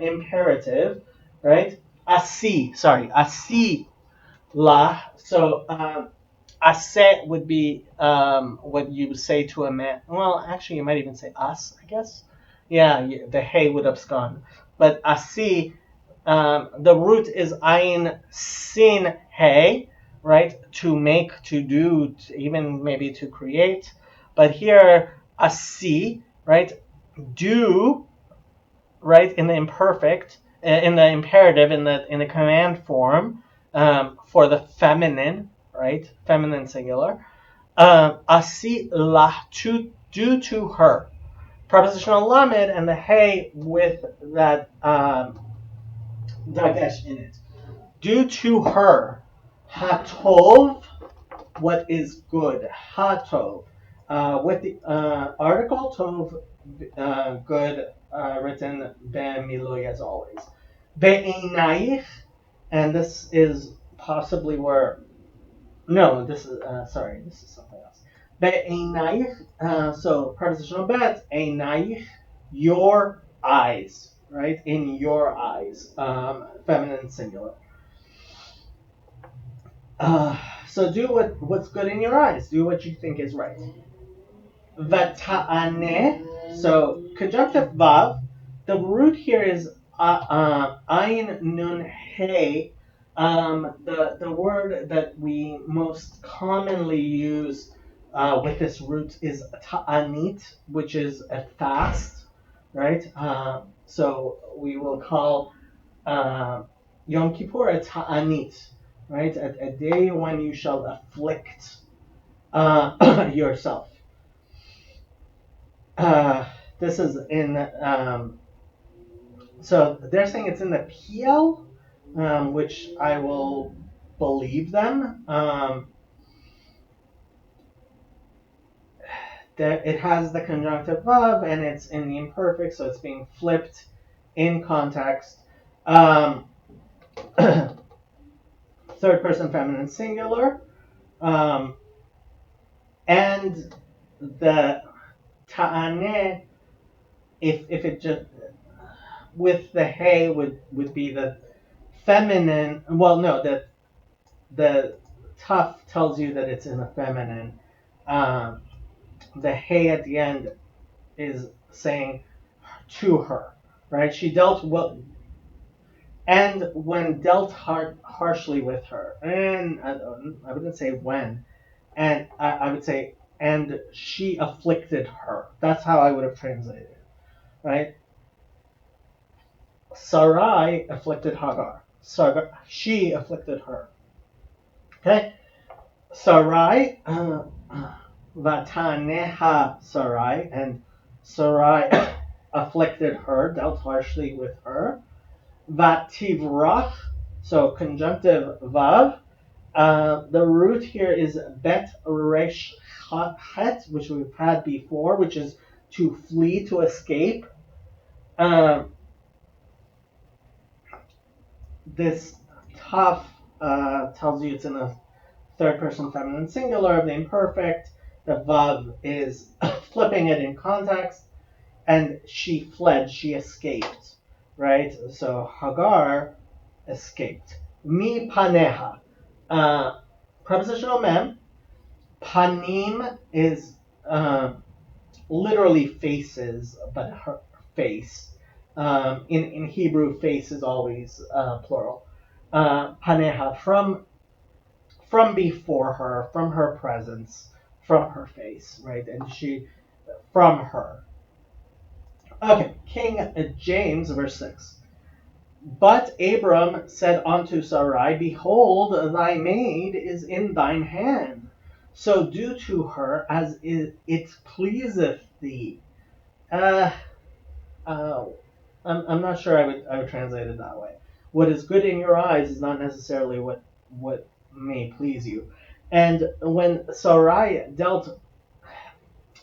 imperative, right? Asi. Sorry, asi la. So aset would be what you would say to a man. Well, actually, you might even say us. I guess. Yeah, the hey would abscond. But asi, the root is ayin sin hey, right? To make, to do, even maybe to create. But here, asi, right? Do, right? In the imperfect, in the imperative, in the command form, for the feminine, right? Feminine singular. Asi lah, to do to her. Prepositional lamed and the hey with that dagesh in it. Do to her hatov, what is good. Hatov. With the article tov, good, written be'milui as always. Be'einayich, and this is possibly where. No, this is sorry. This is something else. Be'einayich. So prepositional bet. Einayich, your eyes. Right, in your eyes. Feminine singular. So do what's good in your eyes. Do what you think is right. Vata'aneh. So conjunctive vav. The root here is ayin nun hey. The word that we most commonly use with this root is ta'anit, which is a fast, right? So we will call Yom Kippur a ta'anit, right? A day when you shall afflict yourself. This is in, so they're saying it's in the PL, which I will believe them. It has the conjunctive of, and it's in the imperfect, so it's being flipped in context. Third person feminine singular. And the ta'aneh, if it just, with the hey would be the feminine. Well, no, the tough tells you that it's in the feminine. Um, the hey at the end is saying to her, right? She dealt well, and when dealt harshly with her, and I wouldn't say when, and I would say, and she afflicted her. That's how I would have translated it, right? Sarai afflicted Hagar. She afflicted her. Okay? Sarai, Vataneha Sarai, and Sarai afflicted her, dealt harshly with her. Vativrach, so conjunctive vav. The root here is bet resh het, which we've had before, which is to flee, to escape. This tough tells you it's in a third person feminine singular of the imperfect. The vav is flipping it in context, and she fled, she escaped, right? So Hagar escaped. Mi paneha. Prepositional mem. Panim is literally faces, but her face. In Hebrew, face is always plural. Paneha, from before her, from her presence, from her face, right? And she, from her. Okay, King James, verse 6. But Abram said unto Sarai, Behold, thy maid is in thine hand. So do to her as it pleaseth thee. Uh, uh, I'm not sure I would translate it that way. What is good in your eyes is not necessarily what may please you. And when Sarai dealt,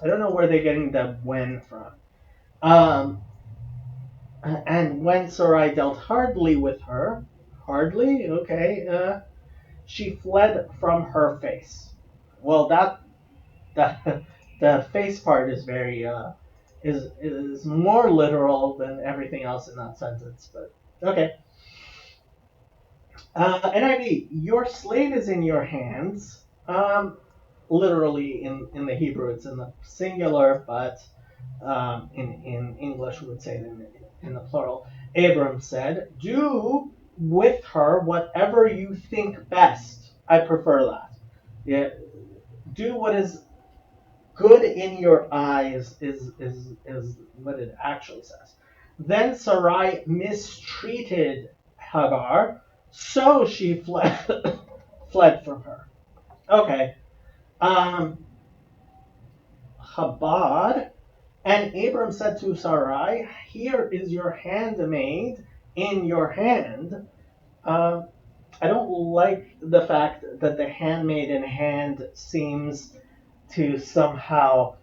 I don't know where they're getting the when from. And when Sarai dealt hardly with her, hardly, okay, she fled from her face. Well, that the face part is very is more literal than everything else in that sentence. But okay. NIV, your slave is in your hands. Literally in the Hebrew, it's in the singular, but in English, we would say it in the plural. Abram said, Do with her whatever you think best. I prefer that. Yeah, do what is good in your eyes is what it actually says. Then Sarai mistreated Hagar, so she fled fled from her. Okay. Chabad. And Abram said to Sarai, Here is your handmaid in your hand. Uh, I don't like the fact that the handmaid in hand seems to somehow,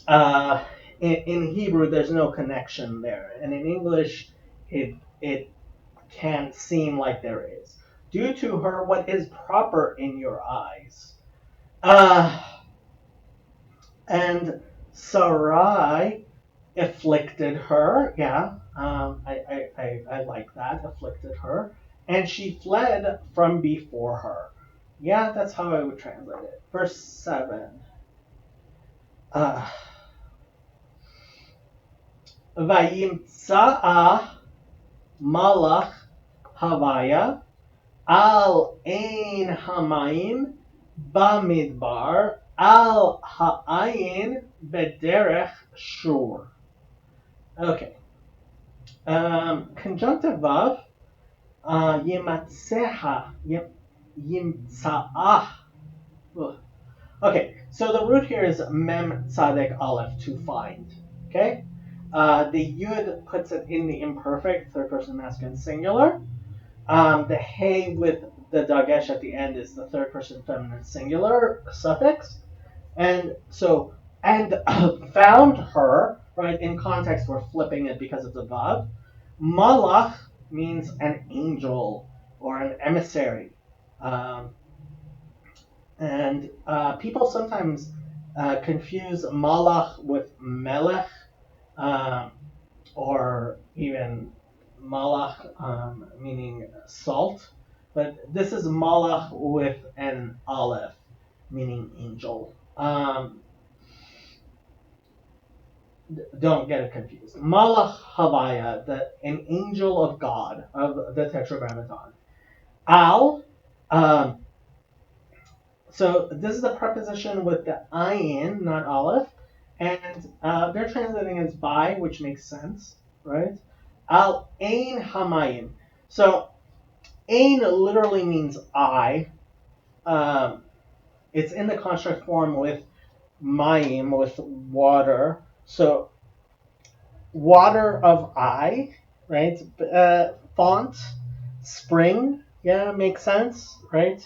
uh, in Hebrew, there's no connection there. And in English, it can seem like there is. Do to her what is proper in your eyes. And Sarai afflicted her. Yeah, I like that. Afflicted her. And she fled from before her. Yeah, that's how I would translate it. Verse 7. Uh, Vayimtsa'a malach havaya al ein hamayim bamidbar al ha'ayin bederech shur. Okay. Conjunctive vav. Yimatseha. Yimtsa'ah. Okay, so the root here is mem tzadek aleph, to find. Okay? The yud puts it in the imperfect, third person masculine singular. The hey with the dagesh at the end is the third person feminine singular suffix. And so, and found her, right, in context we're flipping it because of the vav. Malach means an angel or an emissary. And people sometimes confuse malach with melech. or even malach, meaning salt. But this is malach with an aleph, meaning angel. Don't get it confused. Malach Havaya, an angel of God, of the Tetragrammaton. Al, um, so this is a preposition with the ayin, not aleph, and they're translating as by, which makes sense, right? Al ein hamayim. So ein literally means I. Um, it's in the construct form with mayim, with water. So water of I, right? Font, spring, yeah, makes sense, right?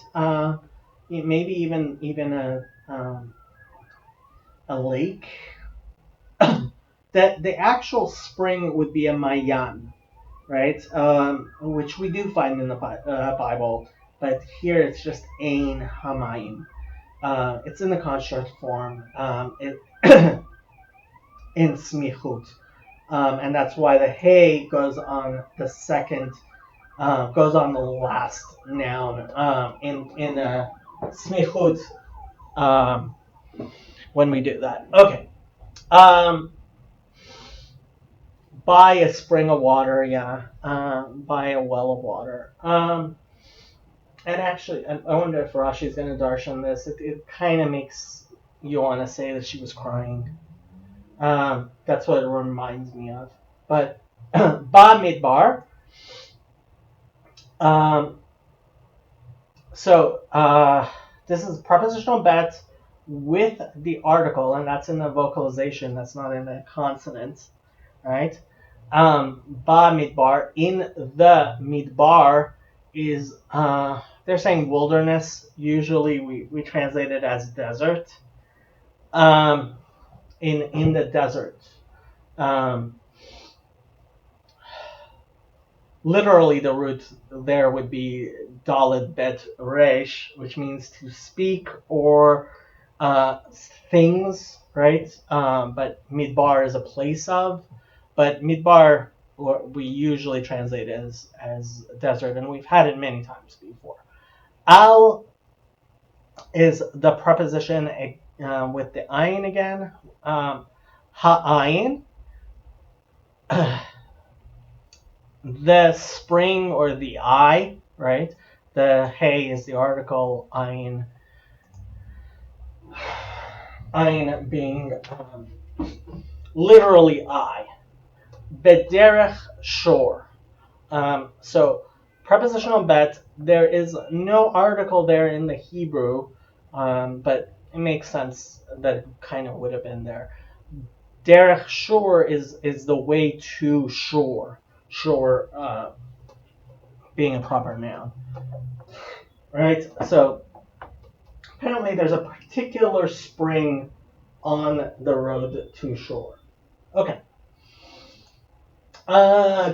Maybe even a lake. That the actual spring would be a mayan, right? Which we do find in the Bible, but here it's just ein hamayim. It's in the construct form. In smichut. And that's why the hey goes on the second, goes on the last noun in smichut when we do that. Okay. By a spring of water, yeah. By a well of water. And actually, I wonder if Rashi's going to darshan this. It kind of makes you want to say that she was crying. That's what it reminds me of. But Ba Midbar. This is prepositional bet with the article, and that's in the vocalization. That's not in the consonant, right? Ba Midbar, in the Midbar is they're saying wilderness. Usually we translate it as desert. In the desert. Literally, the root there would be Dalet Bet Resh, which means to speak or things, right? But Midbar is a place of. But Midbar, we usually translate as desert, and we've had it many times before. Al is the preposition with the ayin again. Ha'ayin. The spring or the eye, right? The hey is the article, ayin being literally eye. Bederech shore. So prepositional bet, there is no article there in the Hebrew, but it makes sense that it kind of would have been there. Derech shore is the way to shore. Shore being a proper noun. Right? So apparently there's a particular spring on the road to shore. Okay.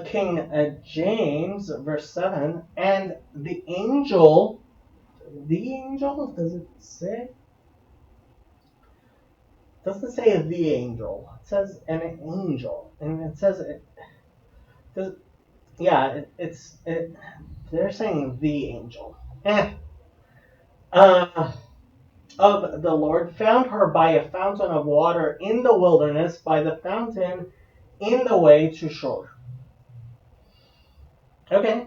King James, verse 7, and the angel, does it say? It doesn't say the angel. It says an angel. And it says they're saying the angel. Of the Lord found her by a fountain of water in the wilderness, by the fountain in the way to shore. Okay.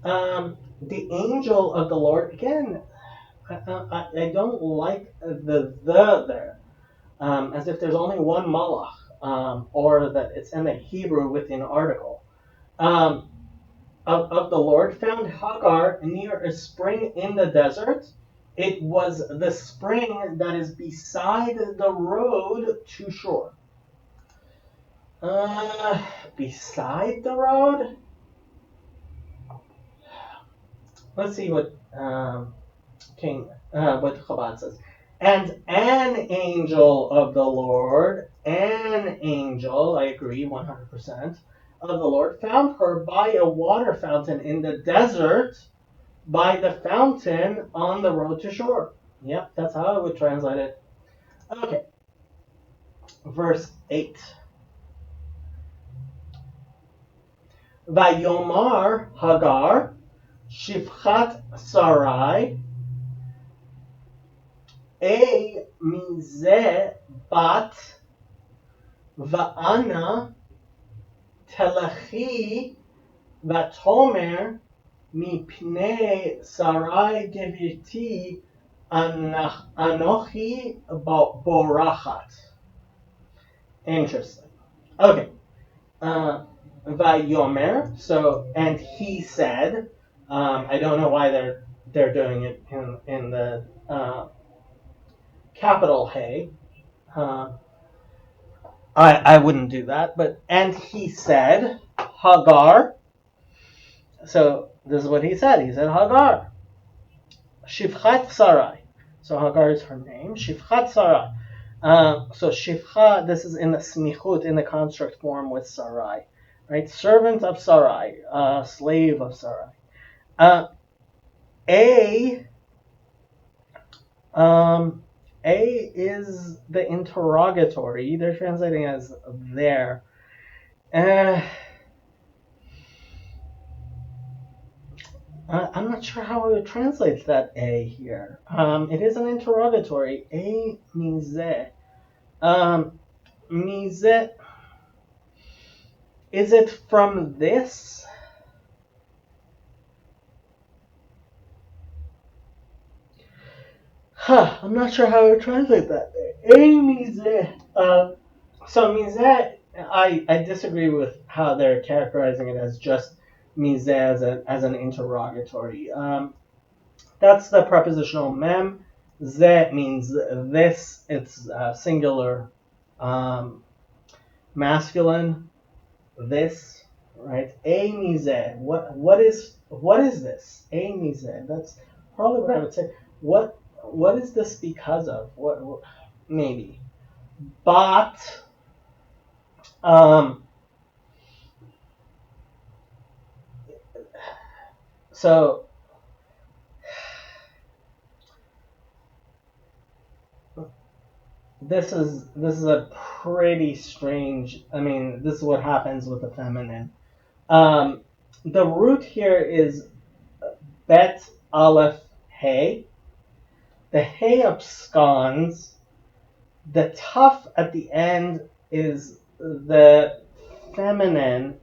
The angel of the Lord, again, I don't like the there, as if there's only one malach, or that it's in the Hebrew with an article. Of the Lord found Hagar near a spring in the desert. It was the spring that is beside the road to shore. Beside the road? Let's see what what Chabad says. And an angel of the Lord, an angel, I agree 100%, of the Lord found her by a water fountain in the desert, by the fountain on the road to shore. Yep, that's how I would translate it. Okay. Verse 8. Vayomar Hagar, Shifchat Sarai, E Mize Bat, Va'ana Telechi, Vatomer, Mipnei Sarai Geviti, Anochi Borachat. Interesting. Okay. Vayomer. So, and he said. I don't know why they're doing it in the capital Hey. I wouldn't do that, but and he said Hagar. So this is what he said. He said Hagar, Shifchat Sarai. So Hagar is her name. Shifchat Sarai. So Shifcha, this is in the smichut, in the construct form with Sarai, right? Servant of Sarai, slave of Sarai. Uh, a, um, A is the interrogatory. They're translating as there. Uh, I'm not sure how I would translate that A here. It is an interrogatory. A mize. Mize. Is it from this? I'm not sure how I would translate that. A mize. So mize, I disagree with how they're characterizing it as just mize as an interrogatory. That's the prepositional mem. Ze means this. It's singular, masculine. This, right? A mize. What is this? A mize. That's probably what I would say. What is this because of? What maybe. But um, so this is a pretty strange. I mean, this is what happens with the feminine. Um, the root here is bet aleph hey. The hey absconds. The tough at the end is the feminine,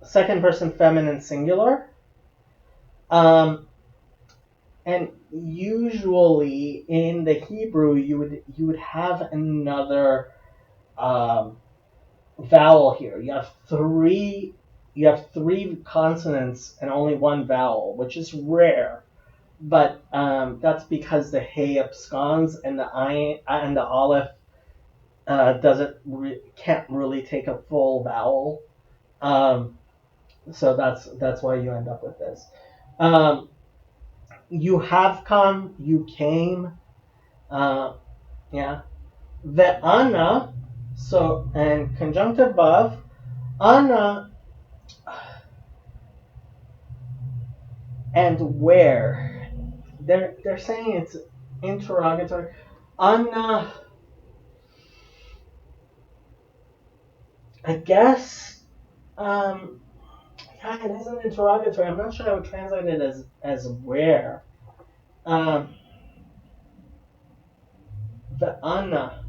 second person feminine singular. And usually in the Hebrew you would have another vowel here. You have three consonants and only one vowel, which is rare. But that's because the hey absconds and the I and the aleph can't really take a full vowel. So that's why you end up with this. You have come, you came. Yeah. The ana, so and conjunctive of ana and where. They're saying it's interrogatory. Ana, I guess. Yeah, it is an interrogatory. I'm not sure I would translate it as where. Um, the ana.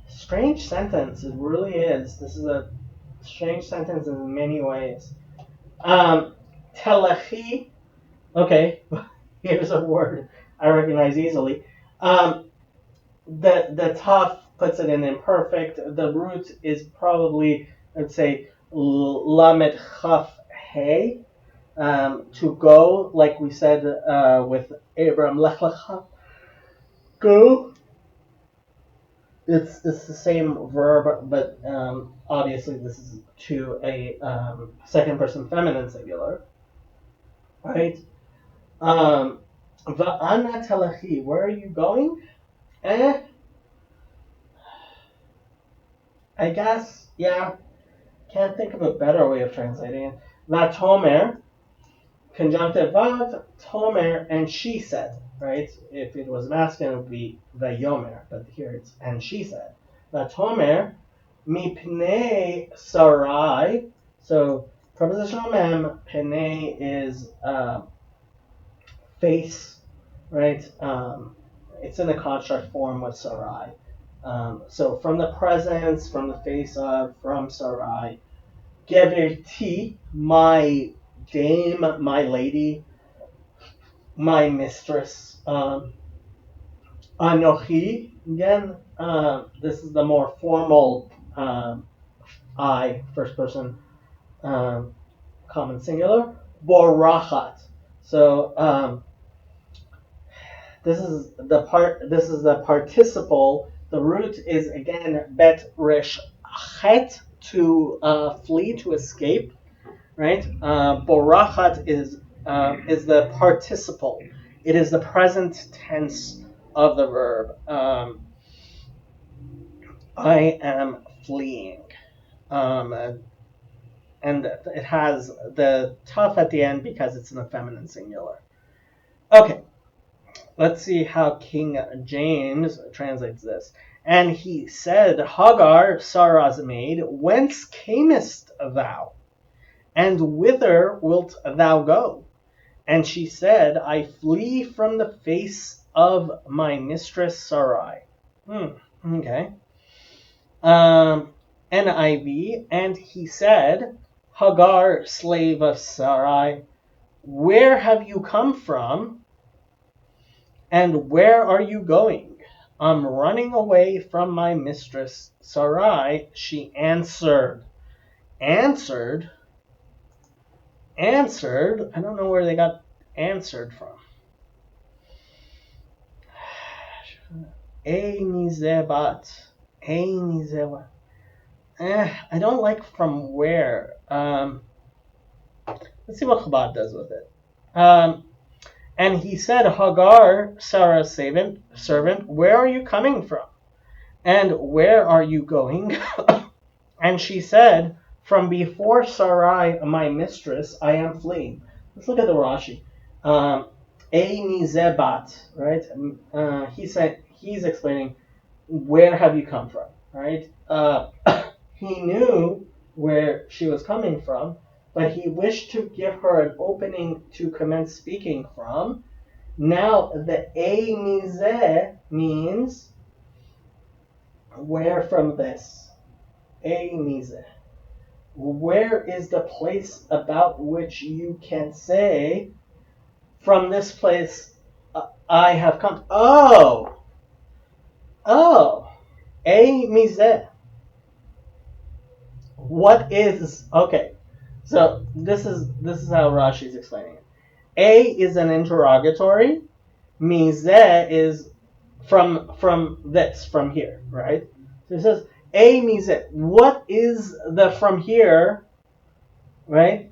Strange sentence. It really is. This is a strange sentence in many ways. Telechi. Okay, here's a word I recognize easily. The tough puts it in imperfect. The root is probably, let's say, lamet chaf hey. To go, like we said with Abraham, lech lecha, go. It's the same verb, but obviously this is to a second person feminine singular, right? Va'ana telechi, where are you going? I guess, yeah. Can't think of a better way of translating it. Vatomer, conjunctive vav, tomer, and she said, right? If it was masculine, it would be vayomer, but here it's and she said. Vatomer, Mipnei sarai. So prepositional mem, pene is face, right? It's in the construct form with sarai. So from the presence, from the face of, from sarai. Geverti, my dame, my lady, my mistress. Anochi, again, this is the more formal I, first person, common singular. Borachat. So this is the participle. The root is again bet resh chet, to flee, to escape, right? Borachat is the participle. It is the present tense of the verb. I am fleeing. And it has the tough at the end because it's in the feminine singular. Okay, let's see how King James translates this. And he said, Hagar, Sarah's maid, whence camest thou? And whither wilt thou go? And she said, I flee from the face of my mistress Sarai. Okay. NIV, and he said, Hagar, slave of Sarai, where have you come from? And where are you going? I'm running away from my mistress Sarai, she answered. Answered? Answered? I don't know where they got answered from. Mizebat. Mizebat. I don't like from where. Let's see what Chabad does with it. And he said, Hagar, Sarah's servant, where are you coming from? And where are you going? And she said, from before Sarai, my mistress, I am fleeing. Let's look at the Rashi. Mizebat, right? He's explaining, where have you come from, right? He knew where she was coming from, but he wished to give her an opening to commence speaking from. Now, the mize means where from this. Mize. Where is the place about which you can say, from this place I have come? Oh, mize. What is, okay, so this is how Rashi is explaining it. A is an interrogatory. Mize is from this, from here, right? So it says mize. What is the from here, right?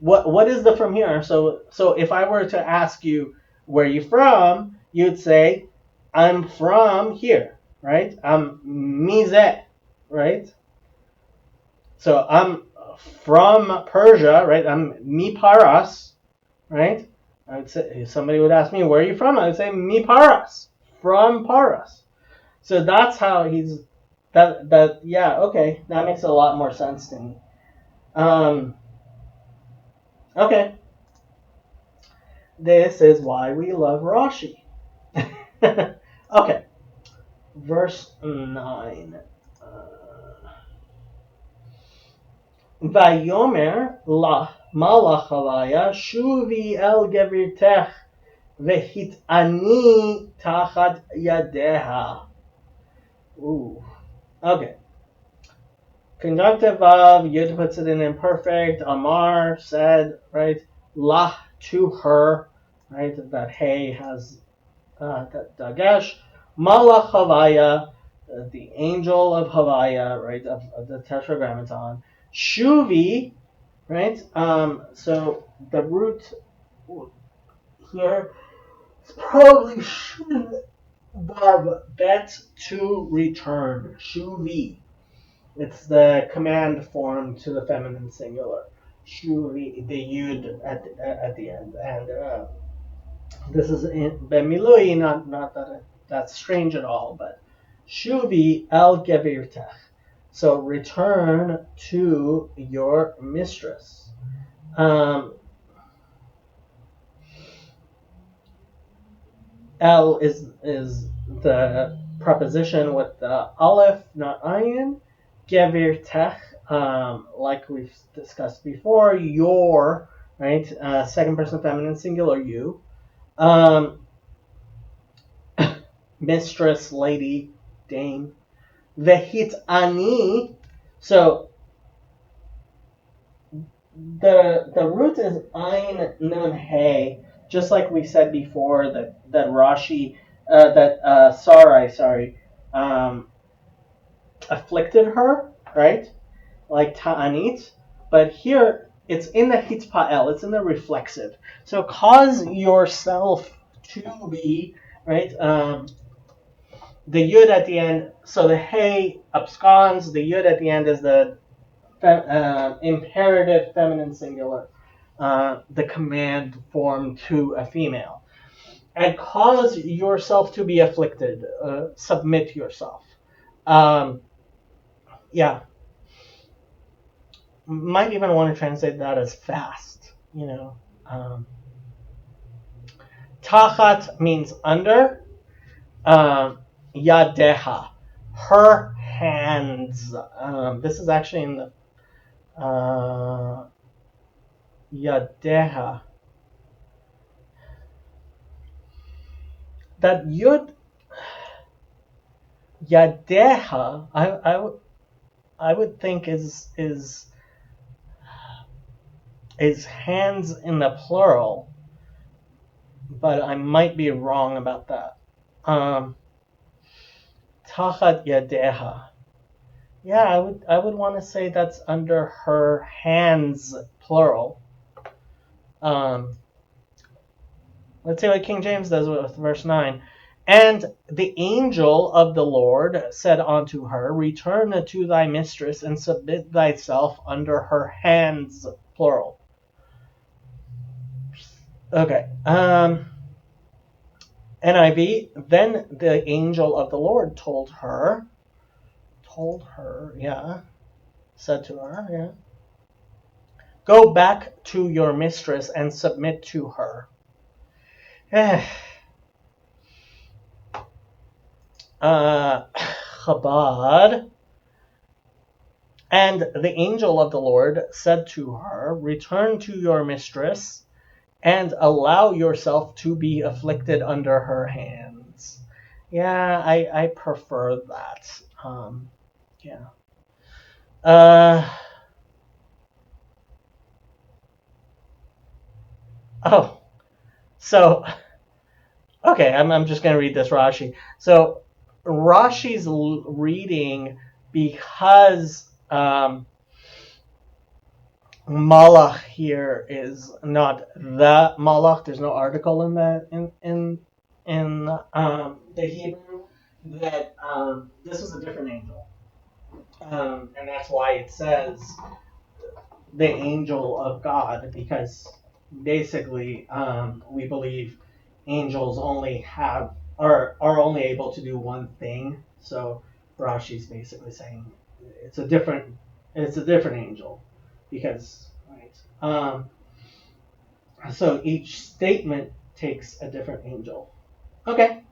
What is the from here? So if I were to ask you where you from, you'd say I'm from here, right? I'm mize, right? So I'm from Persia, right? I'm mi paras, right? I would say, if somebody would ask me, where are you from? I would say mi paras, from Paras. So that's how he's yeah, okay, that makes a lot more sense to me. Okay, this is why we love Rashi. Okay, verse 9. Vayomer la malach alaya shuvi el gevirtech vehitani tachat yadeha. Ooh. Okay. Conjunctive of, Yud puts it in imperfect. Amar said, right? La, to her, right? That hey has that dagesh. Malach Havaya, the angel of Havaya, right? Of the Tetragrammaton. Shuvi, right? So the root here is probably shuv, bet, to return. Shuvi. It's the command form to the feminine singular. Shuvi, the yud at the end, and this is in bemilui. Not that that's strange at all, but shuvi el gevirtech. So return to your mistress. El is the preposition with the aleph, not ayin. Gevir tech, like we've discussed before, your, right? Second person feminine singular, you. Mistress, lady, dame. Vehit ani. So the root is ein nun hey, just like we said before that Rashi Sarai afflicted her, right? Like ta'anit, but here it's in the hitpa'el, it's in the reflexive. So cause yourself to be, right? The yud at the end, so the hey absconds, the yud at the end is the imperative feminine singular, the command form to a female. And cause yourself to be afflicted, submit yourself. Yeah. Might even want to translate that as fast, you know. Tachat means under. Yadeha, her hands. This is actually in the Yadeha. That Yud Yadeha, I would think is hands in the plural, but I might be wrong about that. Tachat Yadeha. Yeah, I would want to say that's under her hands, plural. Let's see what King James does with verse 9. And the angel of the Lord said unto her, return to thy mistress and submit thyself under her hands, plural. Okay. NIV, then the angel of the Lord said to her, go back to your mistress and submit to her. Chabad. And the angel of the Lord said to her, return to your mistress and allow yourself to be afflicted under her hands. Yeah, I prefer that. Yeah. So, okay, I'm just going to read this Rashi. So, Rashi's reading, because Malach here is not the Malach. There's no article in the the Hebrew. That this was a different angel, and that's why it says the angel of God, because basically we believe angels only are only able to do one thing. So Rashi's basically saying it's a different angel, because right. So each statement takes a different angel. Okay.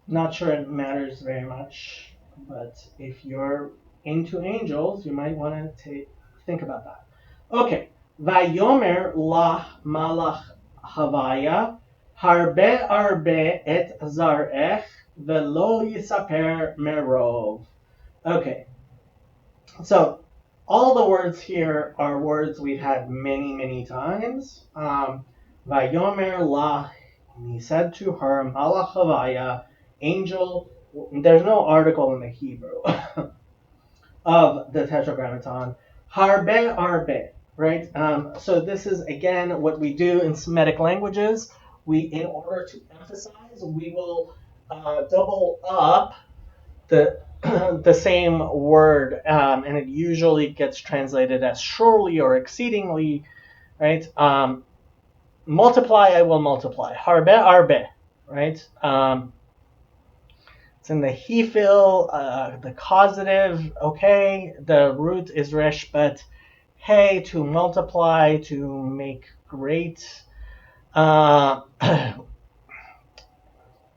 Not sure it matters very much, but if you're into angels, you might want to think about that. Okay. Vayomer la malach havaya harbe arbe et zarech velo yisaper merov. Okay. So all the words here are words we've had many, many times. Vayomer la, he said to her, malach havaya, angel. There's no article in the Hebrew of the Tetragrammaton. Harbe arbe, right? So this is again what we do in Semitic languages. In order to emphasize, we will double up the the same word, and it usually gets translated as surely or exceedingly, right? Multiply, I will multiply. Harbe arbe, right? It's in the Hefil, the causative. Okay, the root is resh, but hey, to multiply, to make great. Uh,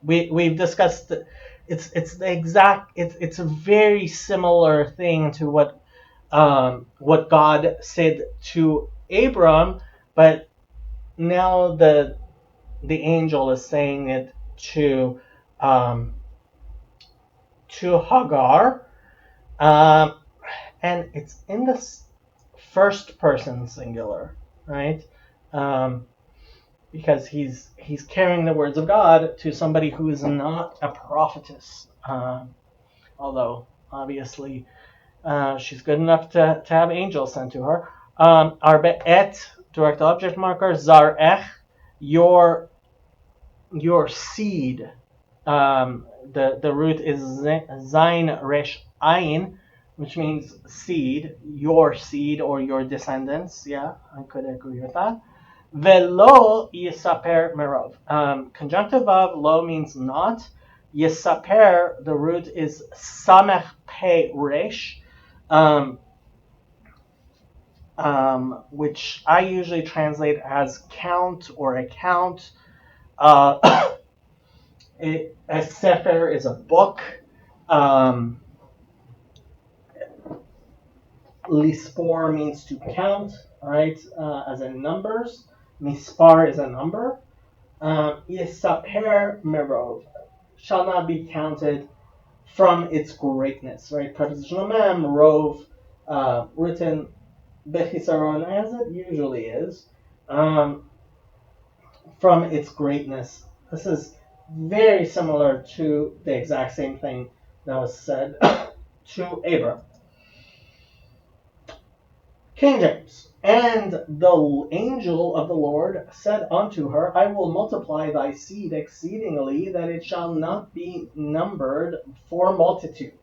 we've discussed. It's the exact. It's a very similar thing to what God said to Abram, but now the angel is saying it um, to Hagar, um, and it's in the first person singular, right? Um, because he's carrying the words of God to somebody who is not a prophetess, although obviously she's good enough to have angels sent to her. Arbe et, direct object marker, zarech, your seed. The root is zain resh ayin, which means seed, your seed or your descendants. Yeah, I could agree with that. Velo yisaper merov. Conjunctive of lo means not. Yisaper, the root is samech pe resh, which I usually translate as count or account. Uh, a sefer is a book. Um, Lispor means to count, right? As in numbers. Mispar is a number. Yisaper merov shall not be counted from its greatness, right? Prepositional mem, rov, written bechisaron as it usually is, from its greatness. This is very similar to the exact same thing that was said to Abram. King James. And the angel of the Lord said unto her, I will multiply thy seed exceedingly, that it shall not be numbered for multitude.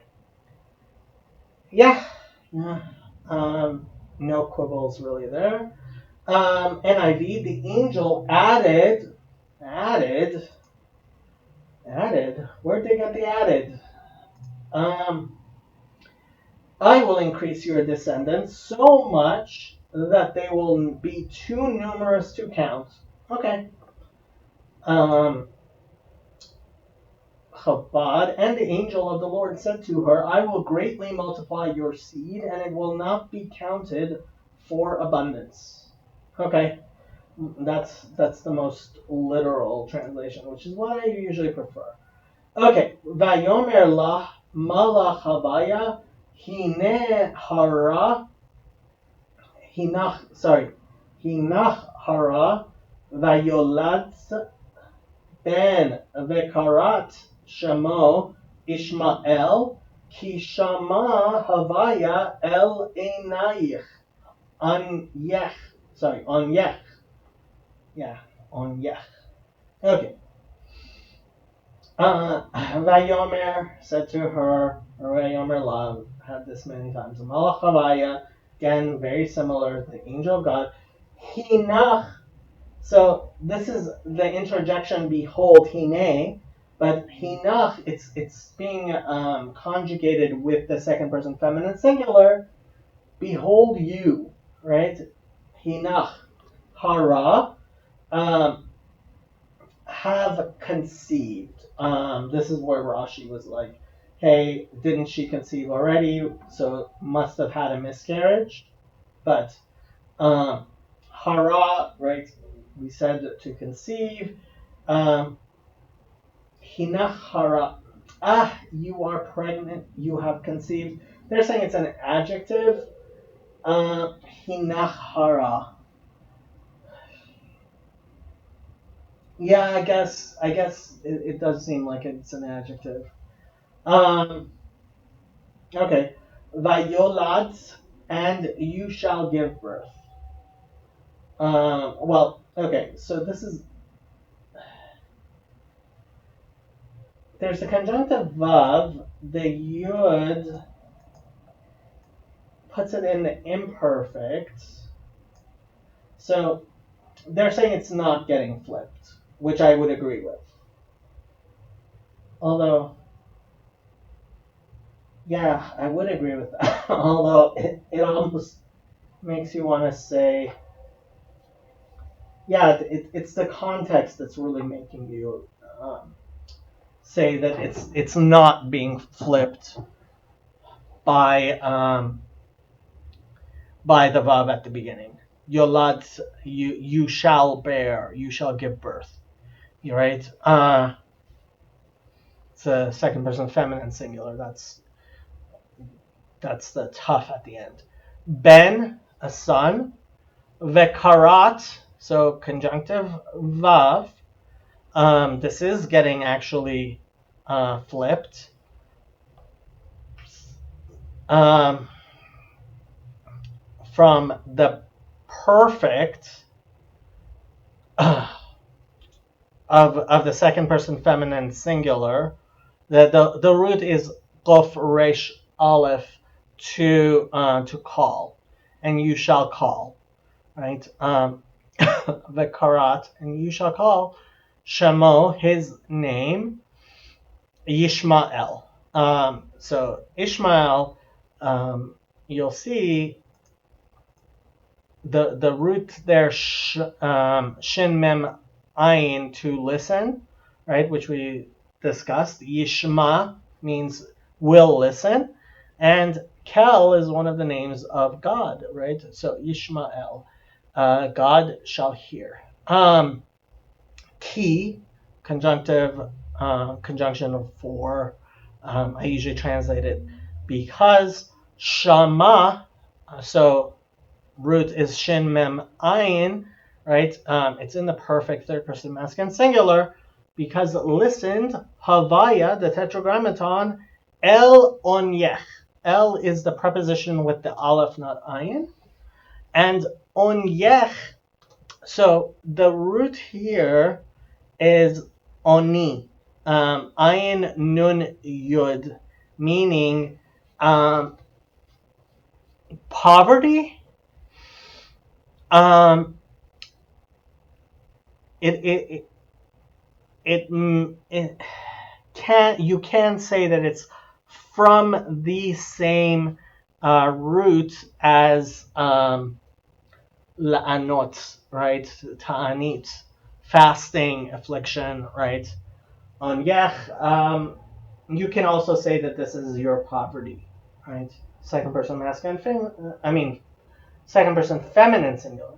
Yeah. No quibbles really there. NIV, the angel added, where'd they get the added? I will increase your descendants so much that they will be too numerous to count. Okay. Chabad, and the angel of the Lord said to her, I will greatly multiply your seed, and it will not be counted for abundance. Okay. That's the most literal translation, which is what I usually prefer. Okay. Vayomer lah malach havaya hine hara hinach hara vayolatz ben vekarat shamo Ishmael ki shama havaya el einayich on yech. Yeah, on yech. Okay. Vayomer said to her, or Vayomer Lav, had this many times. Malach Havaya, again, very similar, the angel of God. Hinach, so this is the interjection, behold, hine, but hinach, it's being conjugated with the second person feminine singular, behold you, right? Hinach, hara, have conceived. This is where Rashi was like, hey, didn't she conceive already? So must have had a miscarriage. But hara, right? We said to conceive. Hinach hara. You are pregnant. You have conceived. They're saying it's an adjective. Hinach hara. Yeah, I guess it does seem like it's an adjective. Okay. Vayolad, and you shall give birth. Well, okay, so this is, there's the conjunctive vav, the yud puts it in the imperfect. So they're saying it's not getting flipped, which I would agree with. Although, Yeah, I would agree with that. Although it almost makes you want to say, yeah, it's the context that's really making you say that it's not being flipped by by the vav at the beginning. Yolad, you shall bear, you shall give birth. You're right. It's a second person feminine singular. That's the tough at the end. Ben, a son. Vekarat, so conjunctive vav. This is getting actually flipped. Um, from the perfect of the second person feminine singular. The root is Qof Resh Aleph to call, and you shall call, right? The karat, and you shall call Shemo, his name, Yishmael. So Ishmael, you'll see the root there, shin mem ayin, to listen, right? Which we discussed. Yishma means will listen, and Kel is one of the names of God, right? So Yishmael, God shall hear. Ki, conjunctive, conjunction of for. I usually translate it because Shama. So root is shin mem ayin, right? It's in the perfect third person masculine singular because listened, havaya, the tetragrammaton, el onyech. El is the preposition with the aleph, not ayin. And onyech, so the root here is oni, ayin nun yud, meaning poverty. Um, it it can, you can say that it's from the same root as la'anot, right? Ta'anit, fasting, affliction, right? On yech, you can also say that this is your poverty, right? Second person masculine, second person feminine singular.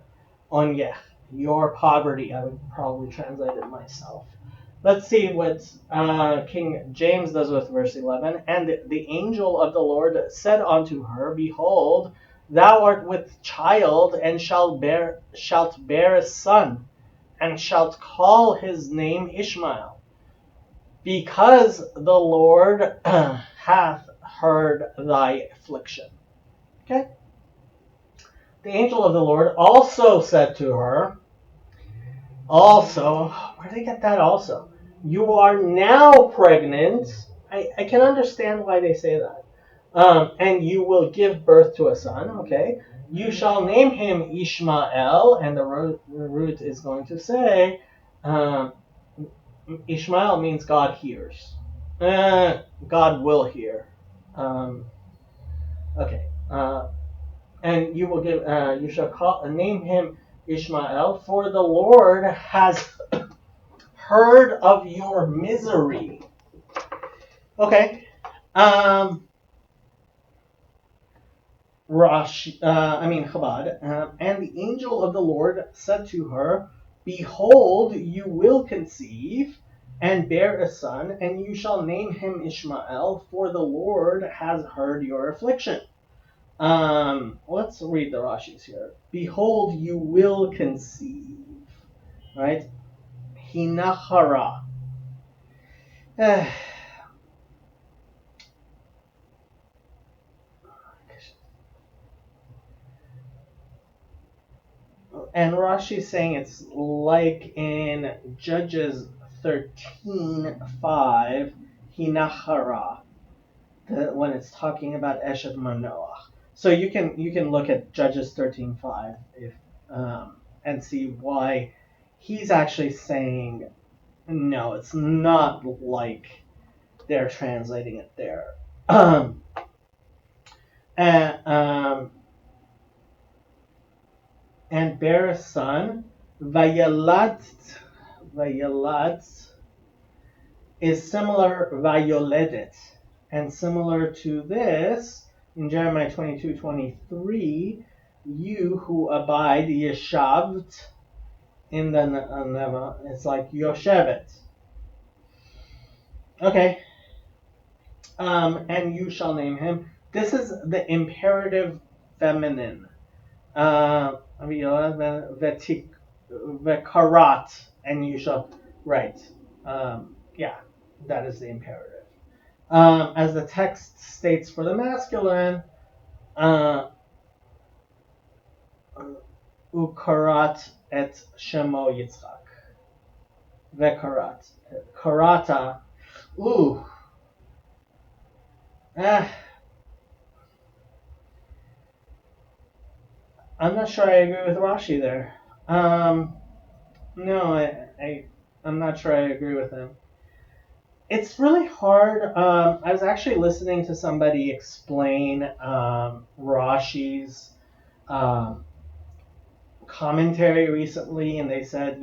On yech, your poverty. I would probably translate it myself. Let's see what King James does with verse 11. And the angel of the Lord said unto her, Behold, thou art with child, and shalt bear a son, and shalt call his name Ishmael, because the Lord hath heard thy affliction. Okay? The angel of the Lord also said to her, also, where did they get that also? You are now pregnant. I can understand why they say that. And you will give birth to a son, okay? You shall name him Ishmael, and the root is going to say, Ishmael means God hears. God will hear. Okay. And you will give, you shall name him Ishmael, for the Lord has heard of your misery. Okay. Chabad. And the angel of the Lord said to her, Behold, you will conceive and bear a son, and you shall name him Ishmael, for the Lord has heard your affliction. Let's read the Rashis here. Behold, you will conceive. Right? Hinachara. And Rashi is saying it's like in Judges 13:5, Hinachara, when it's talking about Eshet Manoach. So you can look at Judges 13:5 if and see why he's actually saying no. It's not like they're translating it there. and bear a son. Vayalat is similar vayoledet, and similar to this in Jeremiah 22:23, you who abide yeshavt in the Neva, it's like yoshevet. Okay, and you shall name him. This is the imperative feminine. Vekarat, and you shall, right. Yeah, that is the imperative. As the text states for the masculine, ukarat et shemo Yitzchak. Vekarat. Karata. Ooh. Eh, I'm not sure I agree with Rashi there. No, I'm not sure I agree with him. It's really hard. I was actually listening to somebody explain Rashi's um, commentary recently, and they said,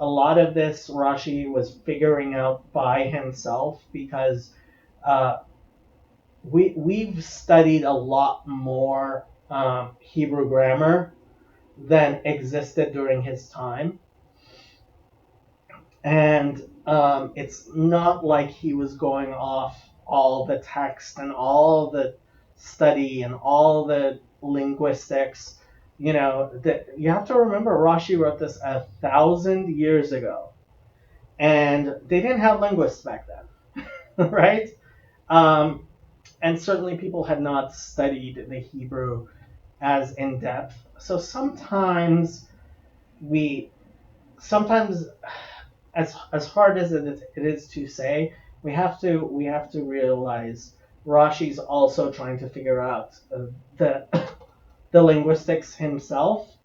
a lot of this Rashi was figuring out by himself because uh, we've studied a lot more Hebrew grammar than existed during his time. And it's not like he was going off all the text and all the study and all the linguistics. You have to remember Rashi wrote this 1,000 years ago, and they didn't have linguists back then, right? Um, and certainly people had not studied the Hebrew as in depth. So we sometimes as hard as it is to say, we have to realize Rashi's also trying to figure out the the linguistics himself,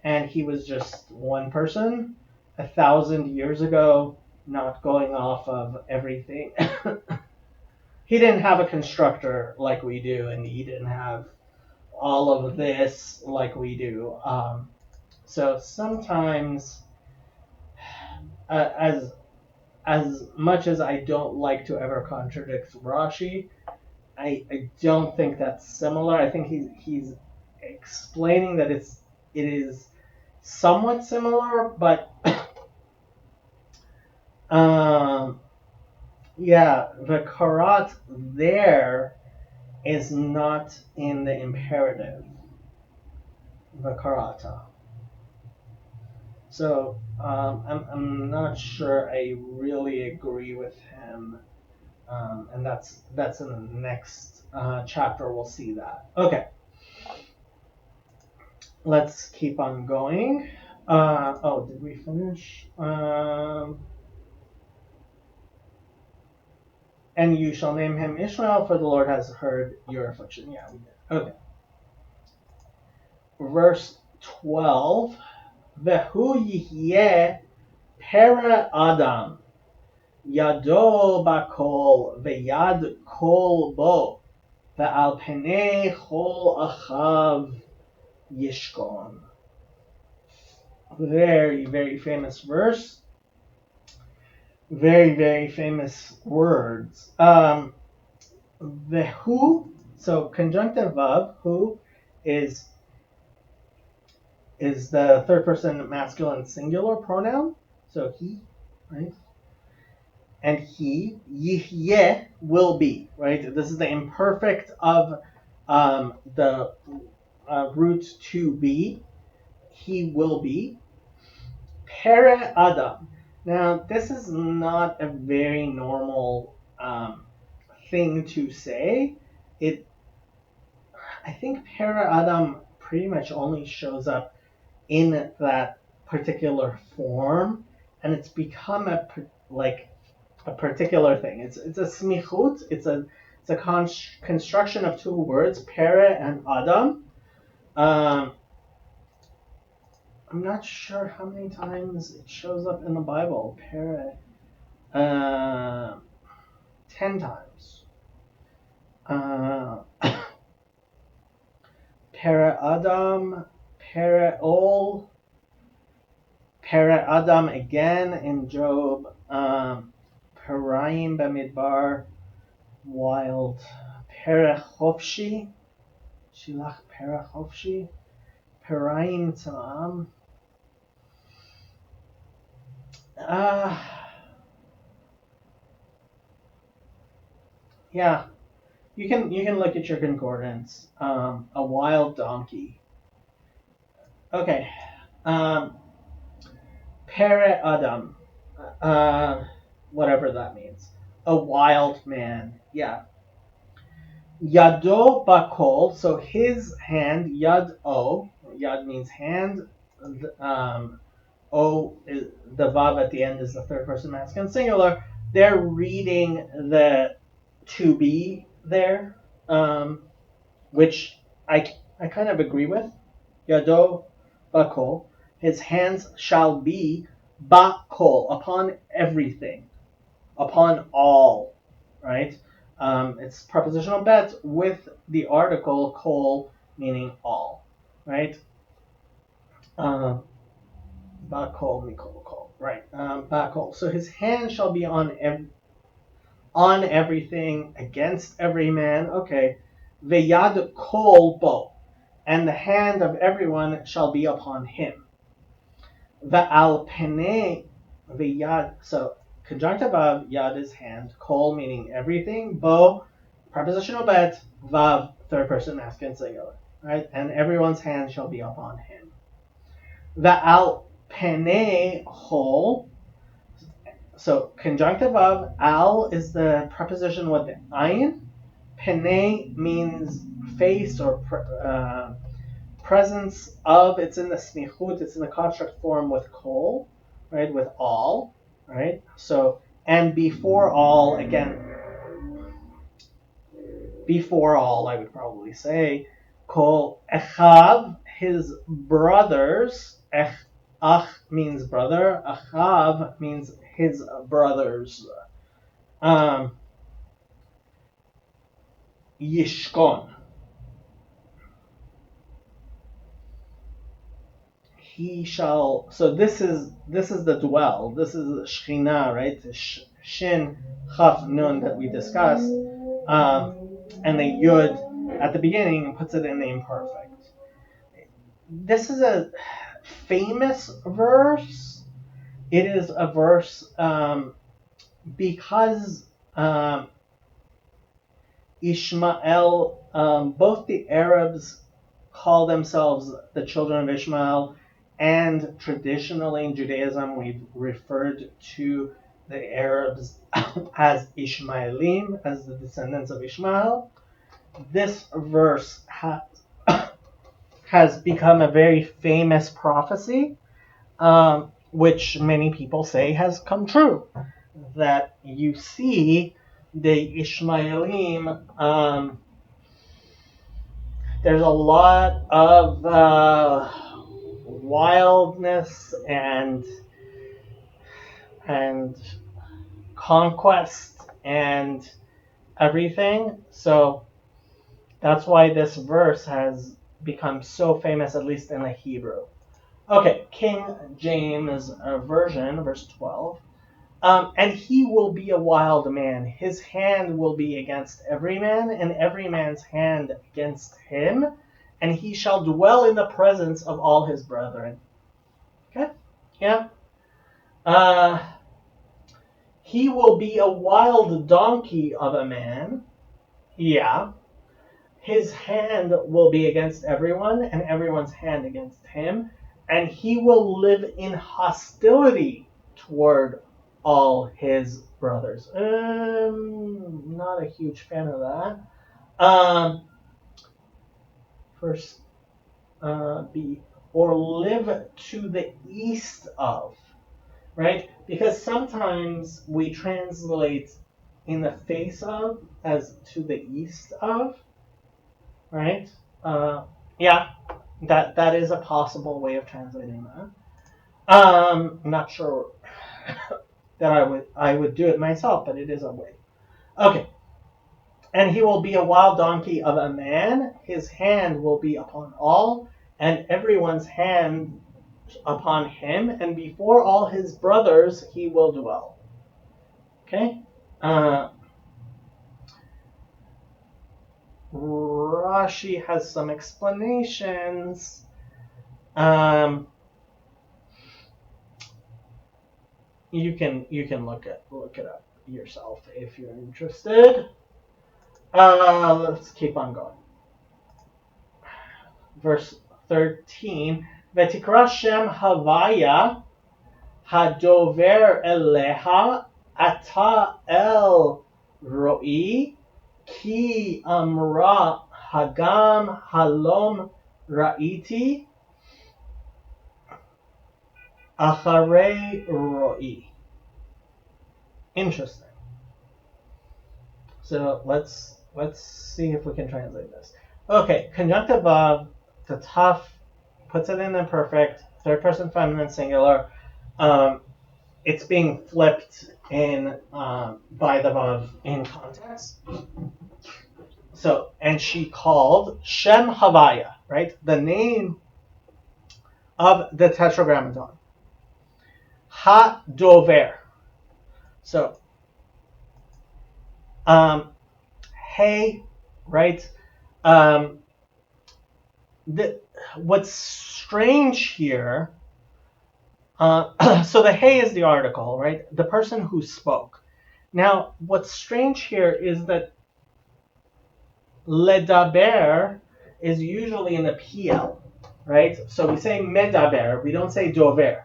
and he was just one person 1,000 years ago, not going off of everything. He didn't have a constructor like we do, and he didn't have all of this like we do. So sometimes, as much as I don't like to ever contradict Rashi, I don't think that's similar. I think he's explaining that it is somewhat similar, but yeah, the karat there is not in the imperative. The karata. So I'm not sure I really agree with him, and that's in the next chapter. We'll see that. Okay, let's keep on going. Oh, did we finish? And you shall name him Ishmael, for the Lord has heard your affliction. Yeah, we did. Okay. Verse 12. Vehu yihyeh pera Adam. Yado bakol veyad kol bo. Ve'al penei chol achav yishkon. Very, very famous verse. Very, very famous words. The who, so conjunctive of who is the third person masculine singular pronoun. So he, right? And he, yihyeh, will be, right? This is the imperfect of the root to be. He will be. Pere Adam. Now, this is not a very normal thing to say. I think Pere Adam pretty much only shows up in that particular form, and it's become a particular thing. It's a smichut. It's a construction of two words, Pere and Adam. I'm not sure how many times it shows up in the Bible. Pere, 10 times. Pere Adam, Pereol, Pere Adam again in Job, Peraim Bamidbar, wild, Pere Chofshi, Shilach Pere Chofshi, Peraim Tzam. Yeah, you can look at your concordance. A wild donkey. Okay. Pere Adam. Whatever that means. A wild man. Yeah. Yado bakol. So his hand. Yad o. Yad means hand. O is the vav at the end is the third person masculine singular. They're reading the to be there, which I kind of agree with. Yado bakol. His hands shall be bakol, upon everything, upon all, right? It's prepositional bet with the article kol, meaning all, right? Bakol, mikol, kol, right? Bakol. So his hand shall be on everything, against every man. Okay. Veyad kol bo, and the hand of everyone shall be upon him. Ve'al penei v'yad. So conjunctive of yad is hand, kol meaning everything, bo prepositional bet, vav third person masculine singular, right? And everyone's hand shall be upon him. Ve'al penei hol. So conjunctive of al is the preposition with the ayin. Penei means face or presence of. It's in the smichut, it's in the construct form with kol, right? With all, right? So, and before all, again, before all, I would probably say, kol echav, his brothers. Ach means brother. Achav means his brothers. Yishkon. He shall. So this is the dwell. This is Shechina, right? The Shin Chaf Nun that we discussed, and the Yud at the beginning puts it in the imperfect. This is a famous verse. It is a verse because Ishmael, both the Arabs call themselves the children of Ishmael, and traditionally in Judaism we've referred to the Arabs as Ishmaelim, as the descendants of Ishmael. This verse has become a very famous prophecy, which many people say has come true. That you see the Ishmaelim, there's a lot of wildness and conquest and everything. So that's why this verse has become so famous, at least in the Hebrew. Okay, King James Version, verse 12. And he will be a wild man. His hand will be against every man, and every man's hand against him. And he shall dwell in the presence of all his brethren. Okay? Yeah. He will be a wild donkey of a man. Yeah. His hand will be against everyone, and everyone's hand against him. And he will live in hostility toward all his brothers. Not a huge fan of that. First, B, or live to the east of, right? Because sometimes we translate in the face of as to the east of, right? Yeah, that is a possible way of translating that. I'm not sure that I would do it myself, but it is a way. Okay. And he will be a wild donkey of a man. His hand will be upon all, and everyone's hand upon him, and before all his brothers he will dwell. Okay? Rashi has some explanations. You can look it up yourself if you're interested. Let's keep on going. Verse 13. Vetikra Shem Havaya Hadover Eleha Ata El Roi Ki Amra Hagam Halom Ra'iti Acharei Roi. Interesting. So let's see if we can translate this. Okay, conjunctive of the tough puts it in imperfect, third person feminine singular. It's being flipped in by the vav in context. So, and she called Shem Havaya, right? The name of the tetragrammaton. Ha Dover. So, hey, right? What's strange here, so the hey is the article, right? The person who spoke. Now, what's strange here is that ledaber is usually in the PL, right? So we say medaber, we don't say dover.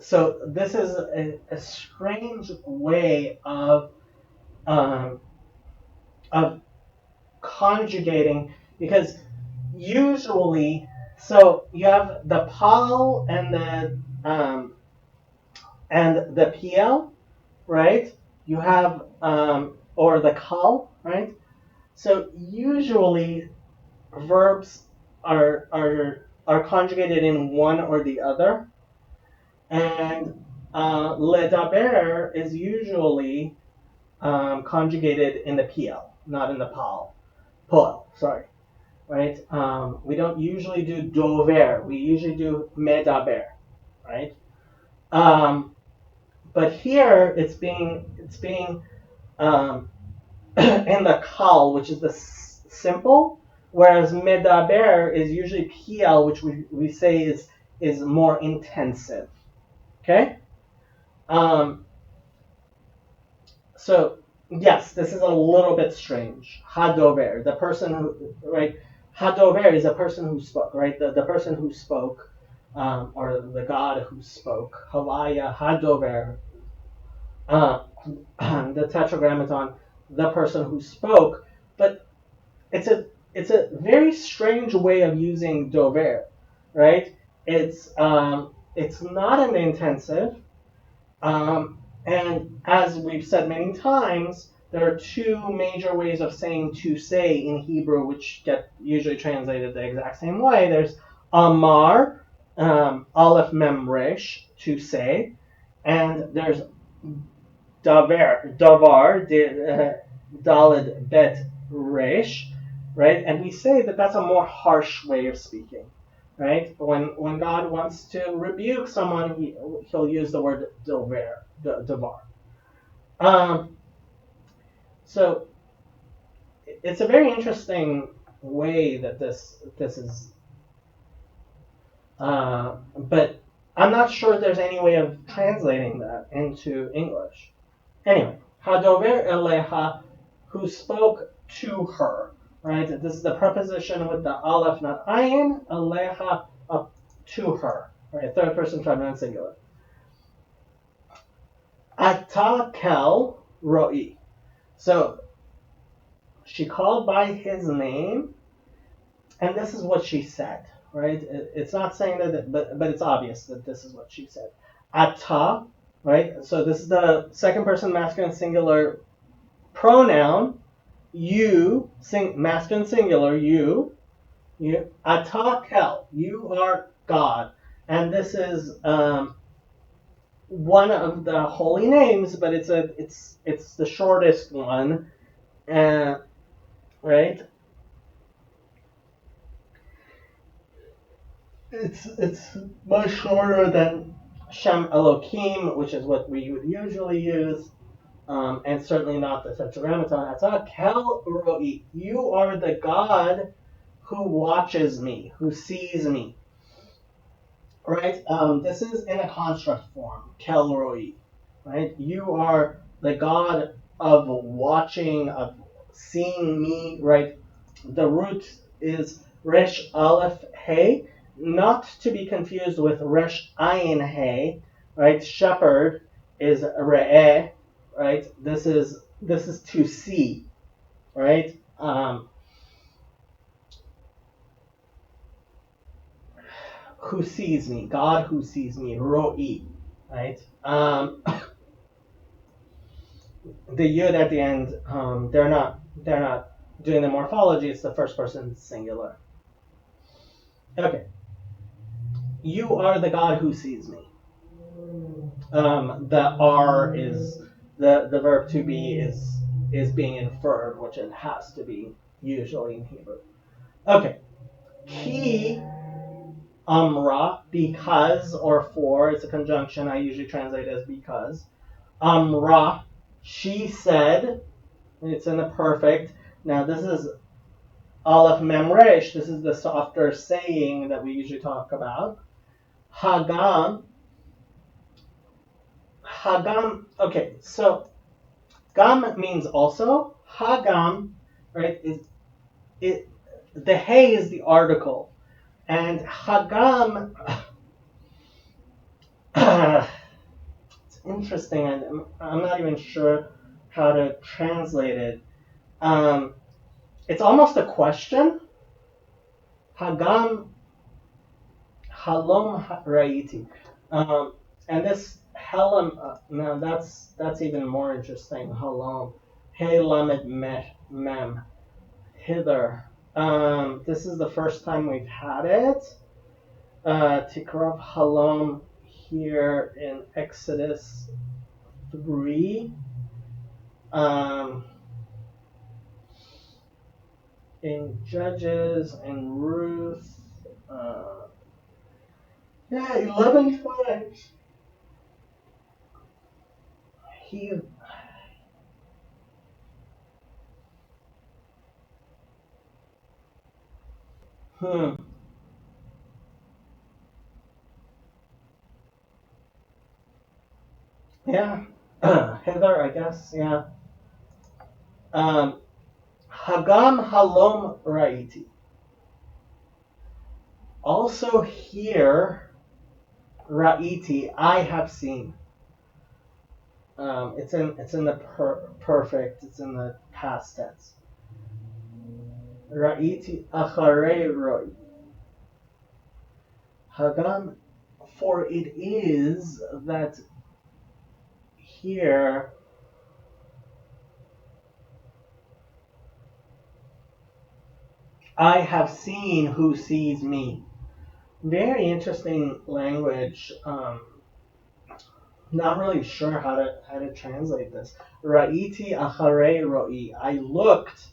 So this is a strange way of conjugating, because usually, so you have the pal and the PL, right? You have or the kal, right? So usually verbs are conjugated in one or the other, and ledaber is usually conjugated in the PL, not in the PAL. POL, sorry. Right? We don't usually do dover. We usually do medaber, right? But here it's being in the kal, which is the simple, whereas medaber is usually PL, which we say is more intensive. Okay? So yes, this is a little bit strange. Hadover, the person who, right? Hadover is a person who spoke, right? The person who spoke, or the God who spoke. Havaya Hadover, the tetragrammaton, the person who spoke. But it's a very strange way of using dover, right? It's not an intensive. And as we've said many times, there are two major ways of saying to say in Hebrew, which get usually translated the exact same way. There's amar, aleph mem resh, to say, and there's davar, dalid bet resh, right? And we say that that's a more harsh way of speaking, right? When God wants to rebuke someone, he'll use the word davar. So it's a very interesting way that this is, but I'm not sure there's any way of translating that into English. Anyway, hadover eleha, who spoke to her, right? This is the preposition with the aleph, not ayin, eleha, up to her, right? Third person feminine singular. Ata kel roi. So she called by his name, and this is what she said, right? It's not saying that, but it's obvious that this is what she said. Ata, right? So this is the second person masculine singular pronoun. You, masculine singular, you. Ata kel, you are God. And this is one of the holy names, but it's the shortest one, right? It's much shorter than Shem Elohim, which is what we would usually use, and certainly not the Tetragrammaton. Atah Kel Roi, you are the God who watches me, who sees me. Right? This is in a construct form, Kel Roi. Right? You are the God of watching, of seeing me. Right? The root is Resh Aleph Hey, not to be confused with Resh Ayin Hey. Right? Shepherd is Re'eh. Right? This is to see. Right? Who sees me? God who sees me. Roi. Right? The yud at the end, they're not doing the morphology. It's the first person singular. Okay, you are the God who sees me. The R is the verb to be is being inferred, which it has to be usually in Hebrew. Okay, he amra, because or for, it's a conjunction. I usually translate as because. Amra, she said. It's in the perfect. Now this is Aleph Memresh, this is the softer saying that we usually talk about. Hagam, okay, so Gam means also. Hagam, right, the hey is the article. And Hagam, it's interesting, and I'm not even sure how to translate it. It's almost a question. Hagam Halom Ra'iti. And this Helam, now that's even more interesting. Halom. Hey Lamed Mem. Hither. This is the first time we've had it. Tikrav Halom here in Exodus 3. In Judges and Ruth. 11 times. He. Yeah. Hither, I guess. Yeah. Hagam Halom Ra'iti. Also here, Ra'iti, I have seen. It's in the perfect. It's in the past tense. Ra'iti acharei roi. Hagam, for it is that here I have seen who sees me. Very interesting language. Not really sure how to translate this. Ra'iti acharei roi. I looked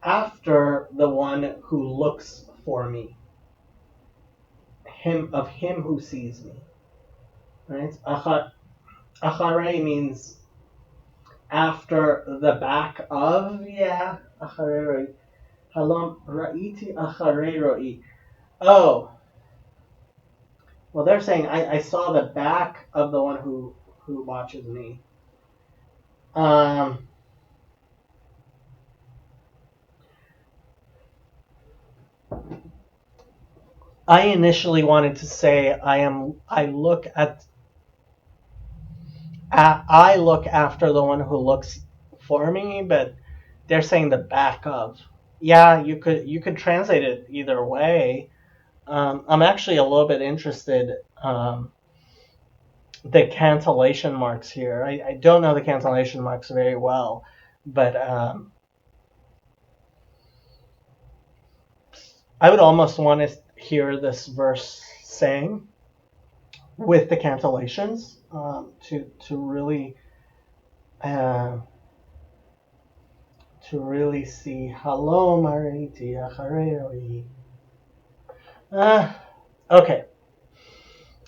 after the one who looks for me. Him who sees me. Right? Acharei means after the back of. Yeah. Acharei roi. Halom ra'iti acharei roi. Oh. Well, they're saying I saw the back of the one who watches me. I initially wanted to say I look after the one who looks for me, but they're saying the back of. Yeah, you could translate it either way. I'm actually a little bit interested. The cancellation marks here. I don't know the cancellation marks very well, but I would almost want to hear this verse saying with the cancellations. to really uh, see. Hello, Mariti Acharei. Okay.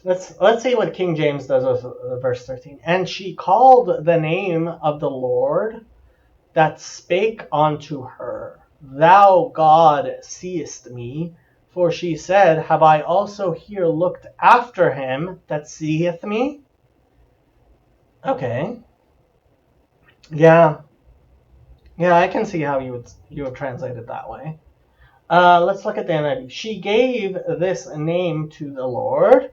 Let's see what King James does with verse 13. And she called the name of the Lord that spake unto her, Thou God seest me. For she said, Have I also here looked after him that seeth me? Okay. Yeah. Yeah, I can see how you would translate it that way. Let's look at the NIV. She gave this name to the Lord.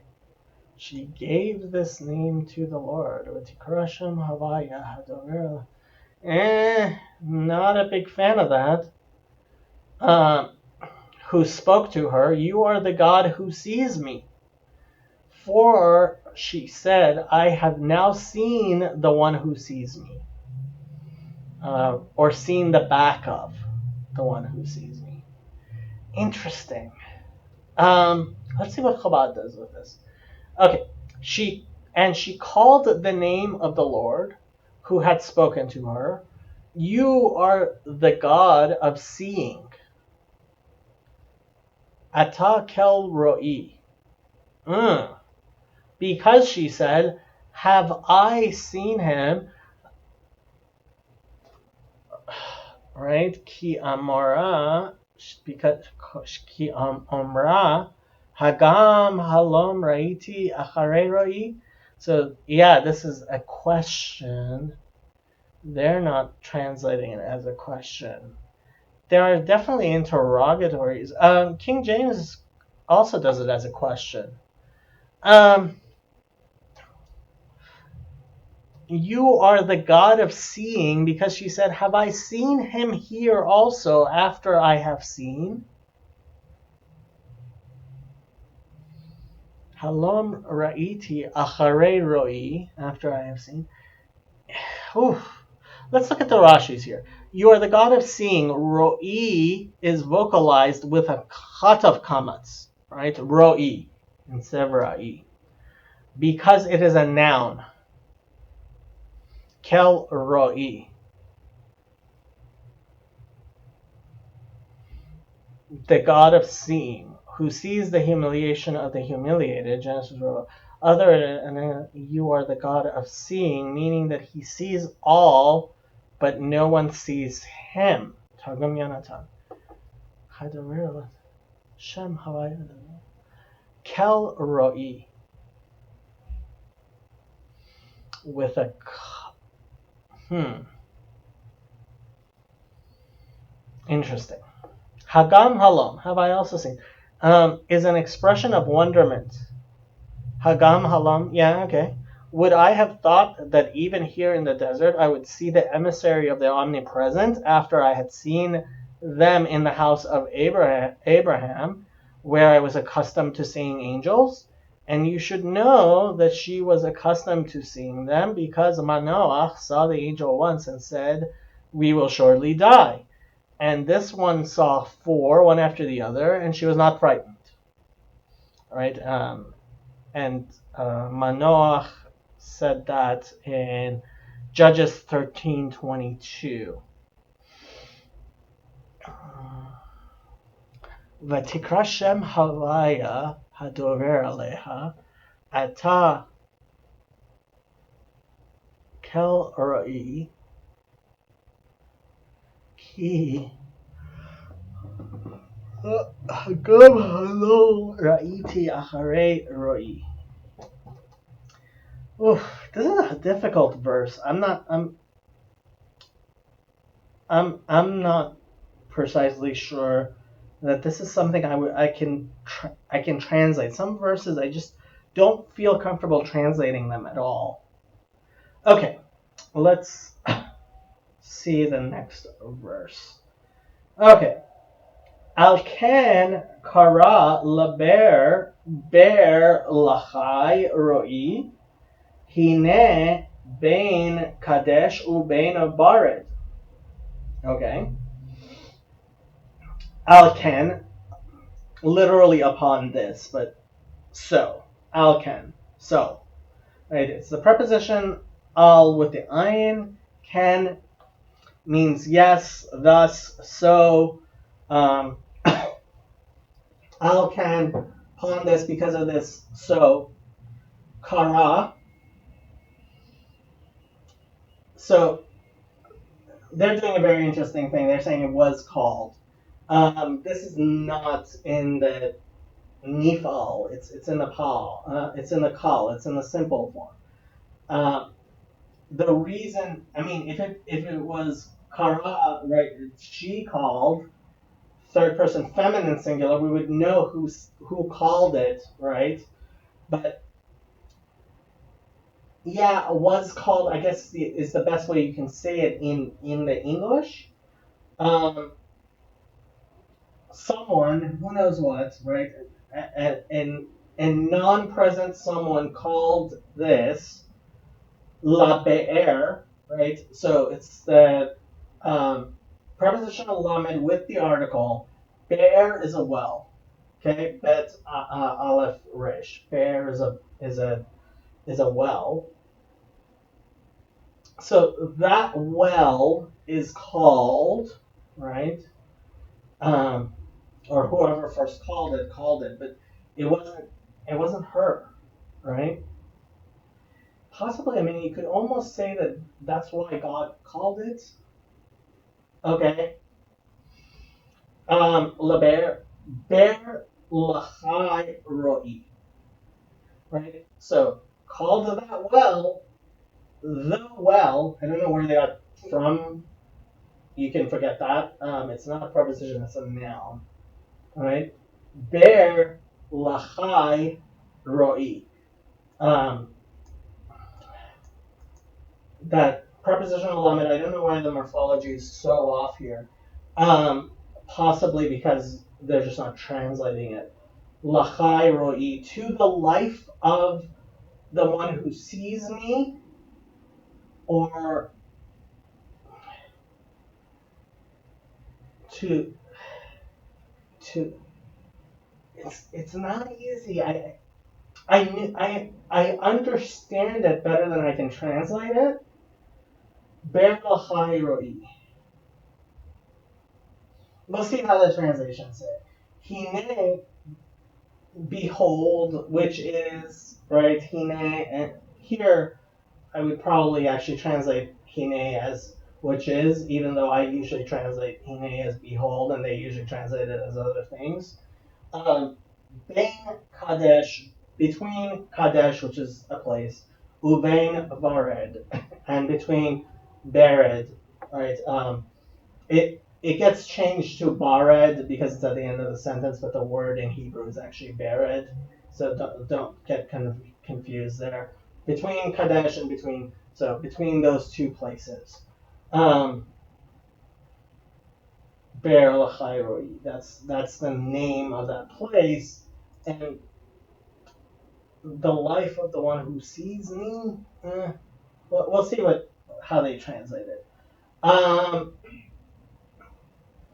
She gave this name to the Lord. Not a big fan of that. Who spoke to her, You are the God who sees me. For she said, I have now seen the one who sees me. Or seen the back of the one who sees me. Interesting. Let's see what Chabad does with this. Okay. She called the name of the Lord who had spoken to her. You are the God of seeing. Ata kel ro'i. Because she said, Have I seen him? Right? Ki amara, because ki amra, hagam halom raiti acharei roi. So yeah, this is a question. They're not translating it as a question. There are definitely interrogatories. King James also does it as a question. You are the God of seeing, because she said, Have I seen him here also after I have seen? Halom ra'iti acharei roi, after I have seen. Let's look at the Rashis here. You are the God of seeing. Roi is vocalized with a chat of kamatz, right? Roi instead of ra'i, because it is a noun. Kel roi. The God of seeing, who sees the humiliation of the humiliated, Genesis 4. And you are the God of seeing, meaning that he sees all, but no one sees him. Targum Yonatan. Shem Kel Roi. With a Interesting. Hagam Halom, have I also seen, is an expression of wonderment. Hagam Halam, yeah, okay. Would I have thought that even here in the desert I would see the emissary of the omnipresent after I had seen them in the house of Abraham, where I was accustomed to seeing angels? And you should know that she was accustomed to seeing them, because Manoach saw the angel once and said, We will surely die. And this one saw four, one after the other, and she was not frightened. Right? And Manoach said that in Judges 13:22. V'tikra Shem Havaya hadover aleha ata kel roi ki hagam halo ra'iti acharei roi. This is a difficult verse. I'm not precisely sure that this is something I can translate. Some verses I just don't feel comfortable translating them at all. Okay, let's see the next verse. Okay. Al ken kara laber ber lachai roi hine bein kadesh ubein bared. Okay. Al ken, literally upon this, but so. Al ken, so. right? It's the preposition al with the ayin. Ken means yes, thus, so. Um, al can upon this because of this. So kara. So they're doing a very interesting thing. They're saying it was called. This is not in the nifal. It's in the pal. It's in the kal. It's in the simple form. Uh, the reason, I mean, if it was kara, right? She called third person feminine singular. We would know who called it, right? But yeah, was called. I guess is the best way you can say it in the English. Um, Someone, who knows what, right? And non-present someone called this la be'er, right? So it's the prepositional lamed with the article. Be'er is a well. Okay, bet aleph resh. Be'er is a well. So that well is called, right? Um, or whoever first called it, but it wasn't her, right? Possibly, I mean, you could almost say that that's why God called it. Okay. Leber ber lachai roi, right? So called to that well, the well. I don't know where they got from. You can forget that. It's not a preposition; it's a noun, right? Ber lachai roi. Um, that prepositional limit, I don't know why the morphology is so off here. Um, Possibly because they're just not translating it. Lachai roi, to the life of the one who sees me, or to to it's not easy. I understand it better than I can translate it. Ber lachai roi. We'll see how the translations say. Hine, behold, which is, right, hine, and here I would probably actually translate hine as which is, even though I usually translate hine as behold, and they usually translate it as other things. Bain Kadesh, between Kadesh, which is a place, Ubain Vared, and between Bered, right? It gets changed to Bared because it's at the end of the sentence, but the word in Hebrew is actually Bered, so don't get kind of confused there. Between Kadesh and between those two places, Ber Lachairoi. That's the name of that place, and the life of the one who sees me. We'll see how they translate it. Um,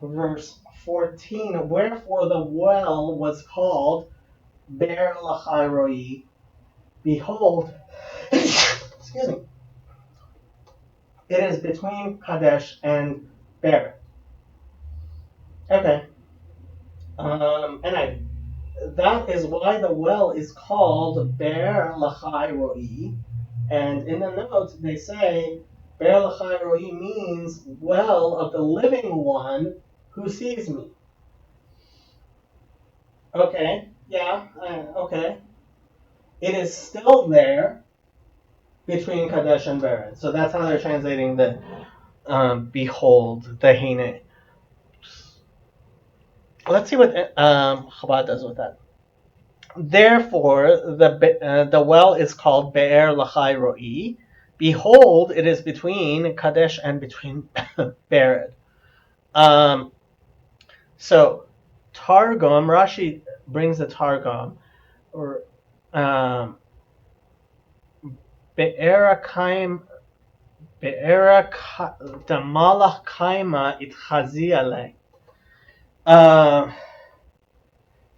Verse 14, wherefore the well was called Ber Lachairoi. Behold, excuse me, it is between Kadesh and Ber. Okay. That is why the well is called Ber Lachairoi. And in the notes, they say Ber Lachairoi means well of the living one who sees me. Okay, yeah, okay. It is still there between Kadesh and Bered. So that's how they're translating the behold, the Hine. Let's see what Chabad does with that. Therefore, the well is called Be'er Lachai Roi. Behold, it is between Kadesh and between Bered. Um, so Targum, Rashi brings the Targum, or Be'er Kaim Damalach Kaima Itchazi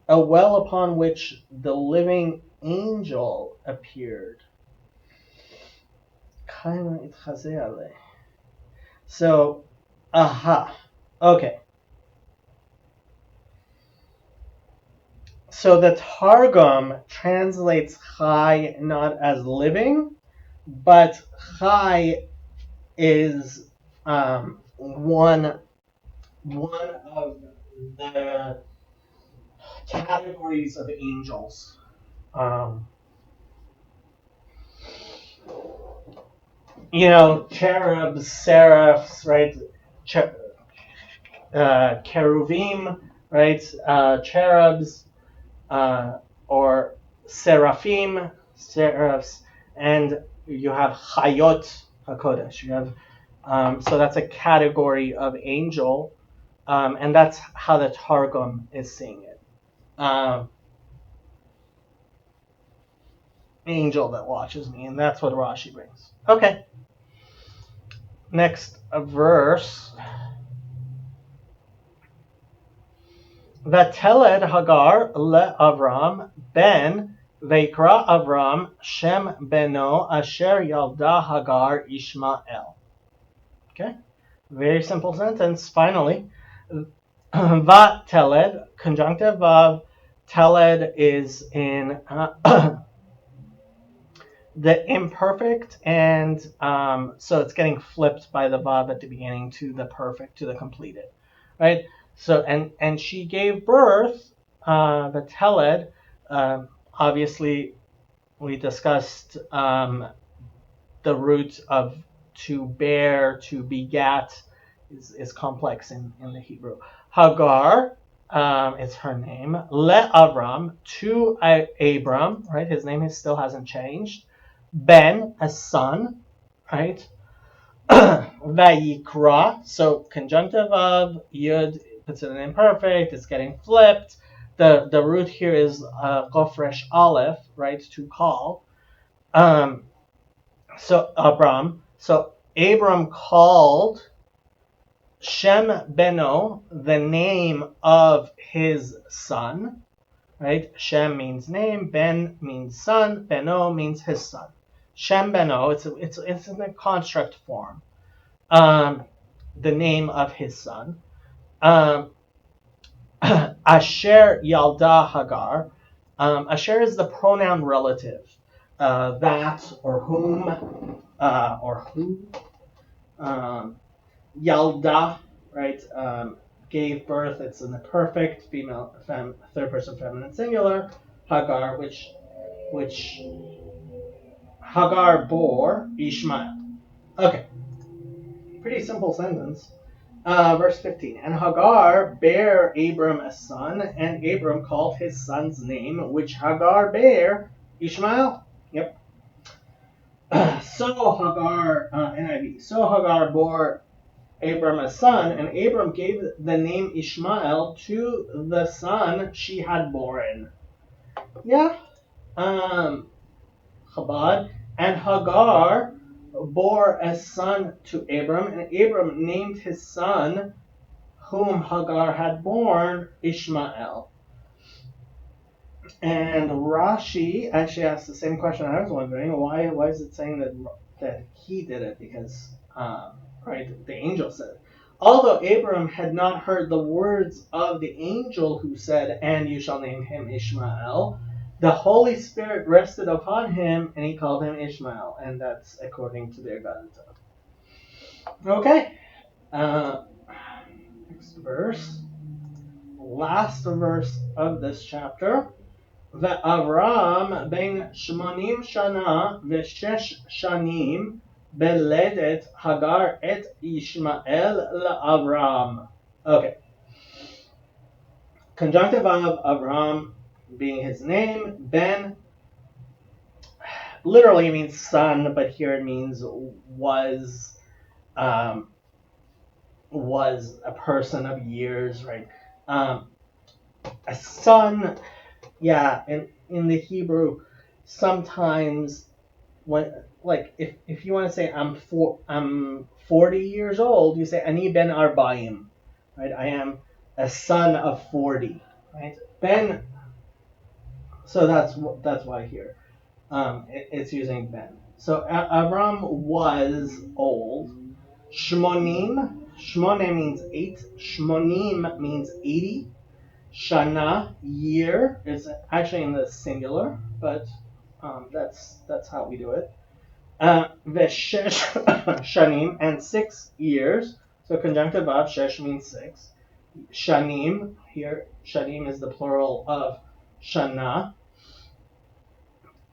a well upon which the living angel appeared. So, aha. Okay. So the Targum translates Chai not as living, but Chai is one of the categories of angels. Cherubs, seraphs, right? Cheruvim, right? Cherubs, or seraphim, seraphs, and you have Chayot Hakodesh. You have so that's a category of angel, and that's how the Targum is seeing it. Angel that watches me, and that's what Rashi brings. Okay. Next verse. Vateled Hagar le Avram ben Veikra Avram Shem beno asher yalda Hagar Ishmael. Okay, very simple sentence. Finally, Vateled, conjunctive of teled is in the imperfect, and so it's getting flipped by the vav at the beginning to the perfect, to the completed, right? So and she gave birth, the teled. Obviously, we discussed the root of to bear, to begat, is complex in the Hebrew. Hagar is her name. Le Avram, to Abram, right? His name still hasn't changed. Ben, a son, right? Vayikra, so conjunctive of Yud, puts it in imperfect, it's getting flipped. The root here is Gofresh Aleph, right? To call. So Abram called Shem Beno, the name of his son, right? Shem means name, Ben means son, Beno means his son. Shem Beno, it's in the construct form. The name of his son. Asher Yalda Hagar. Asher is the pronoun relative. That or whom or who. Yalda, right? Gave birth. It's in the perfect female, third person feminine singular. Hagar, which Hagar bore Ishmael. Okay, pretty simple sentence. Verse 15. And Hagar bare Abram a son, and Abram called his son's name, which Hagar bare, Ishmael. Yep. So Hagar, NIV. So Hagar bore Abram a son, and Abram gave the name Ishmael to the son she had born. Yeah. Chabad. And Hagar bore a son to Abram, and Abram named his son, whom Hagar had born, Ishmael. And Rashi actually asked the same question I was wondering. Why is it saying that he did it? Because right, the angel said. Although Abram had not heard the words of the angel who said, "And you shall name him Ishmael," the Holy Spirit rested upon him, and he called him Ishmael, and that's according to their God. Okay. Next verse. Last verse of this chapter. Ve'Avram ben shmonim shana ve'shesh shanim beledet Hagar et Ishmael le'Avram. Okay. Conjunctive of Avram being his name. Ben literally means son, but here it means was a person of years, right? A son, yeah, in the Hebrew, sometimes when, like, if you want to say I'm 40 years old, you say Ani ben Arbaim, right? I am a son of 40, right? Ben. So that's why here. It's using ben. So Avram was old. Shmonim. Shmone means 8. Shmonim means 80. Shana, year, is actually in the singular, but that's how we do it. Veshesh shanim, and 6 years. So conjunctive of shesh means 6. Shanim, here, shanim is the plural of shana.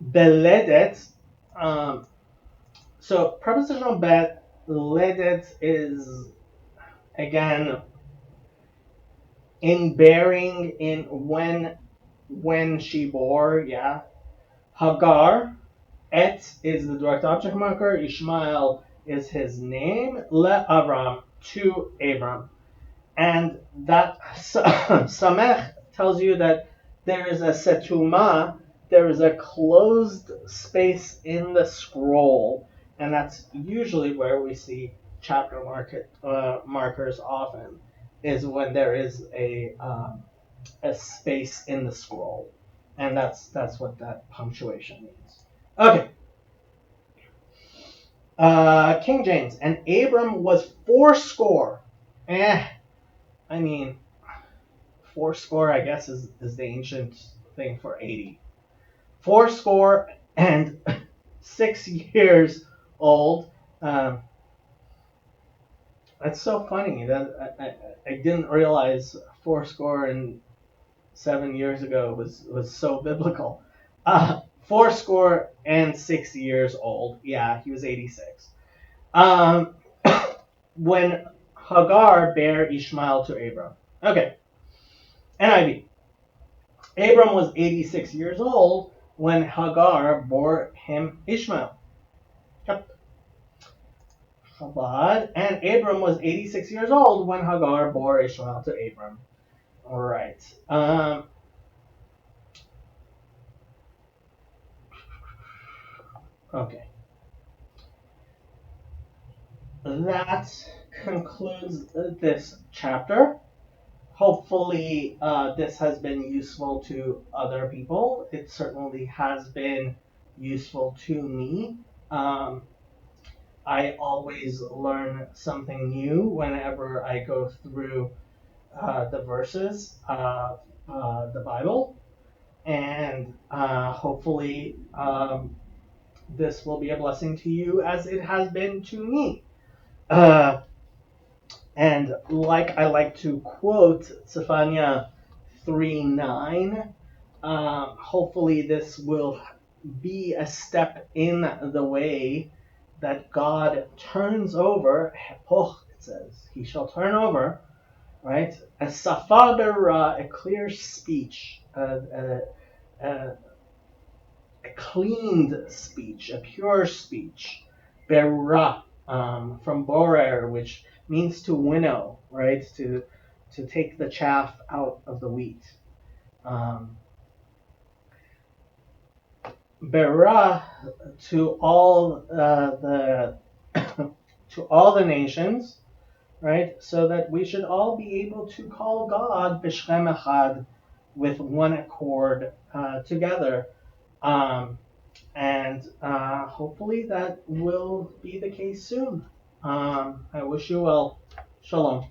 Beledet, so prepositional beledet is, again, in bearing, in when she bore, yeah. Hagar, et is the direct object marker. Ishmael is his name. Le Avram, to Abram. And that Samech tells you that there is a setuma, there is a closed space in the scroll. And that's usually where we see chapter markers often, is when there is a space in the scroll. And that's what that punctuation means. Okay. King James. And Abram was fourscore. I mean, fourscore, I guess, is the ancient thing for 80. Fourscore and 6 years old. That's so funny. I didn't realize fourscore and 7 years ago was so biblical. Fourscore and 6 years old. Yeah, he was 86. When Hagar bare Ishmael to Abram. Okay. NIV. Abram was 86 years old when Hagar bore him Ishmael. Yep. Chabad. And Abram was 86 years old when Hagar bore Ishmael to Abram. All right. Okay. That concludes this chapter. Hopefully, this has been useful to other people. It certainly has been useful to me. I always learn something new whenever I go through the verses of the Bible. And hopefully, this will be a blessing to you as it has been to me. And like I like to quote Zephaniah 3:9, hopefully this will be a step in the way that God turns over, hepoch, it says, he shall turn over, right? A safar berah, a clear speech, a cleaned speech, a pure speech. Berah, from borer, which means to winnow, right? To take the chaff out of the wheat. Berah to all the to all the nations, right? So that we should all be able to call God b'shem echad, with one accord, together. And hopefully that will be the case soon. I wish you well. Shalom.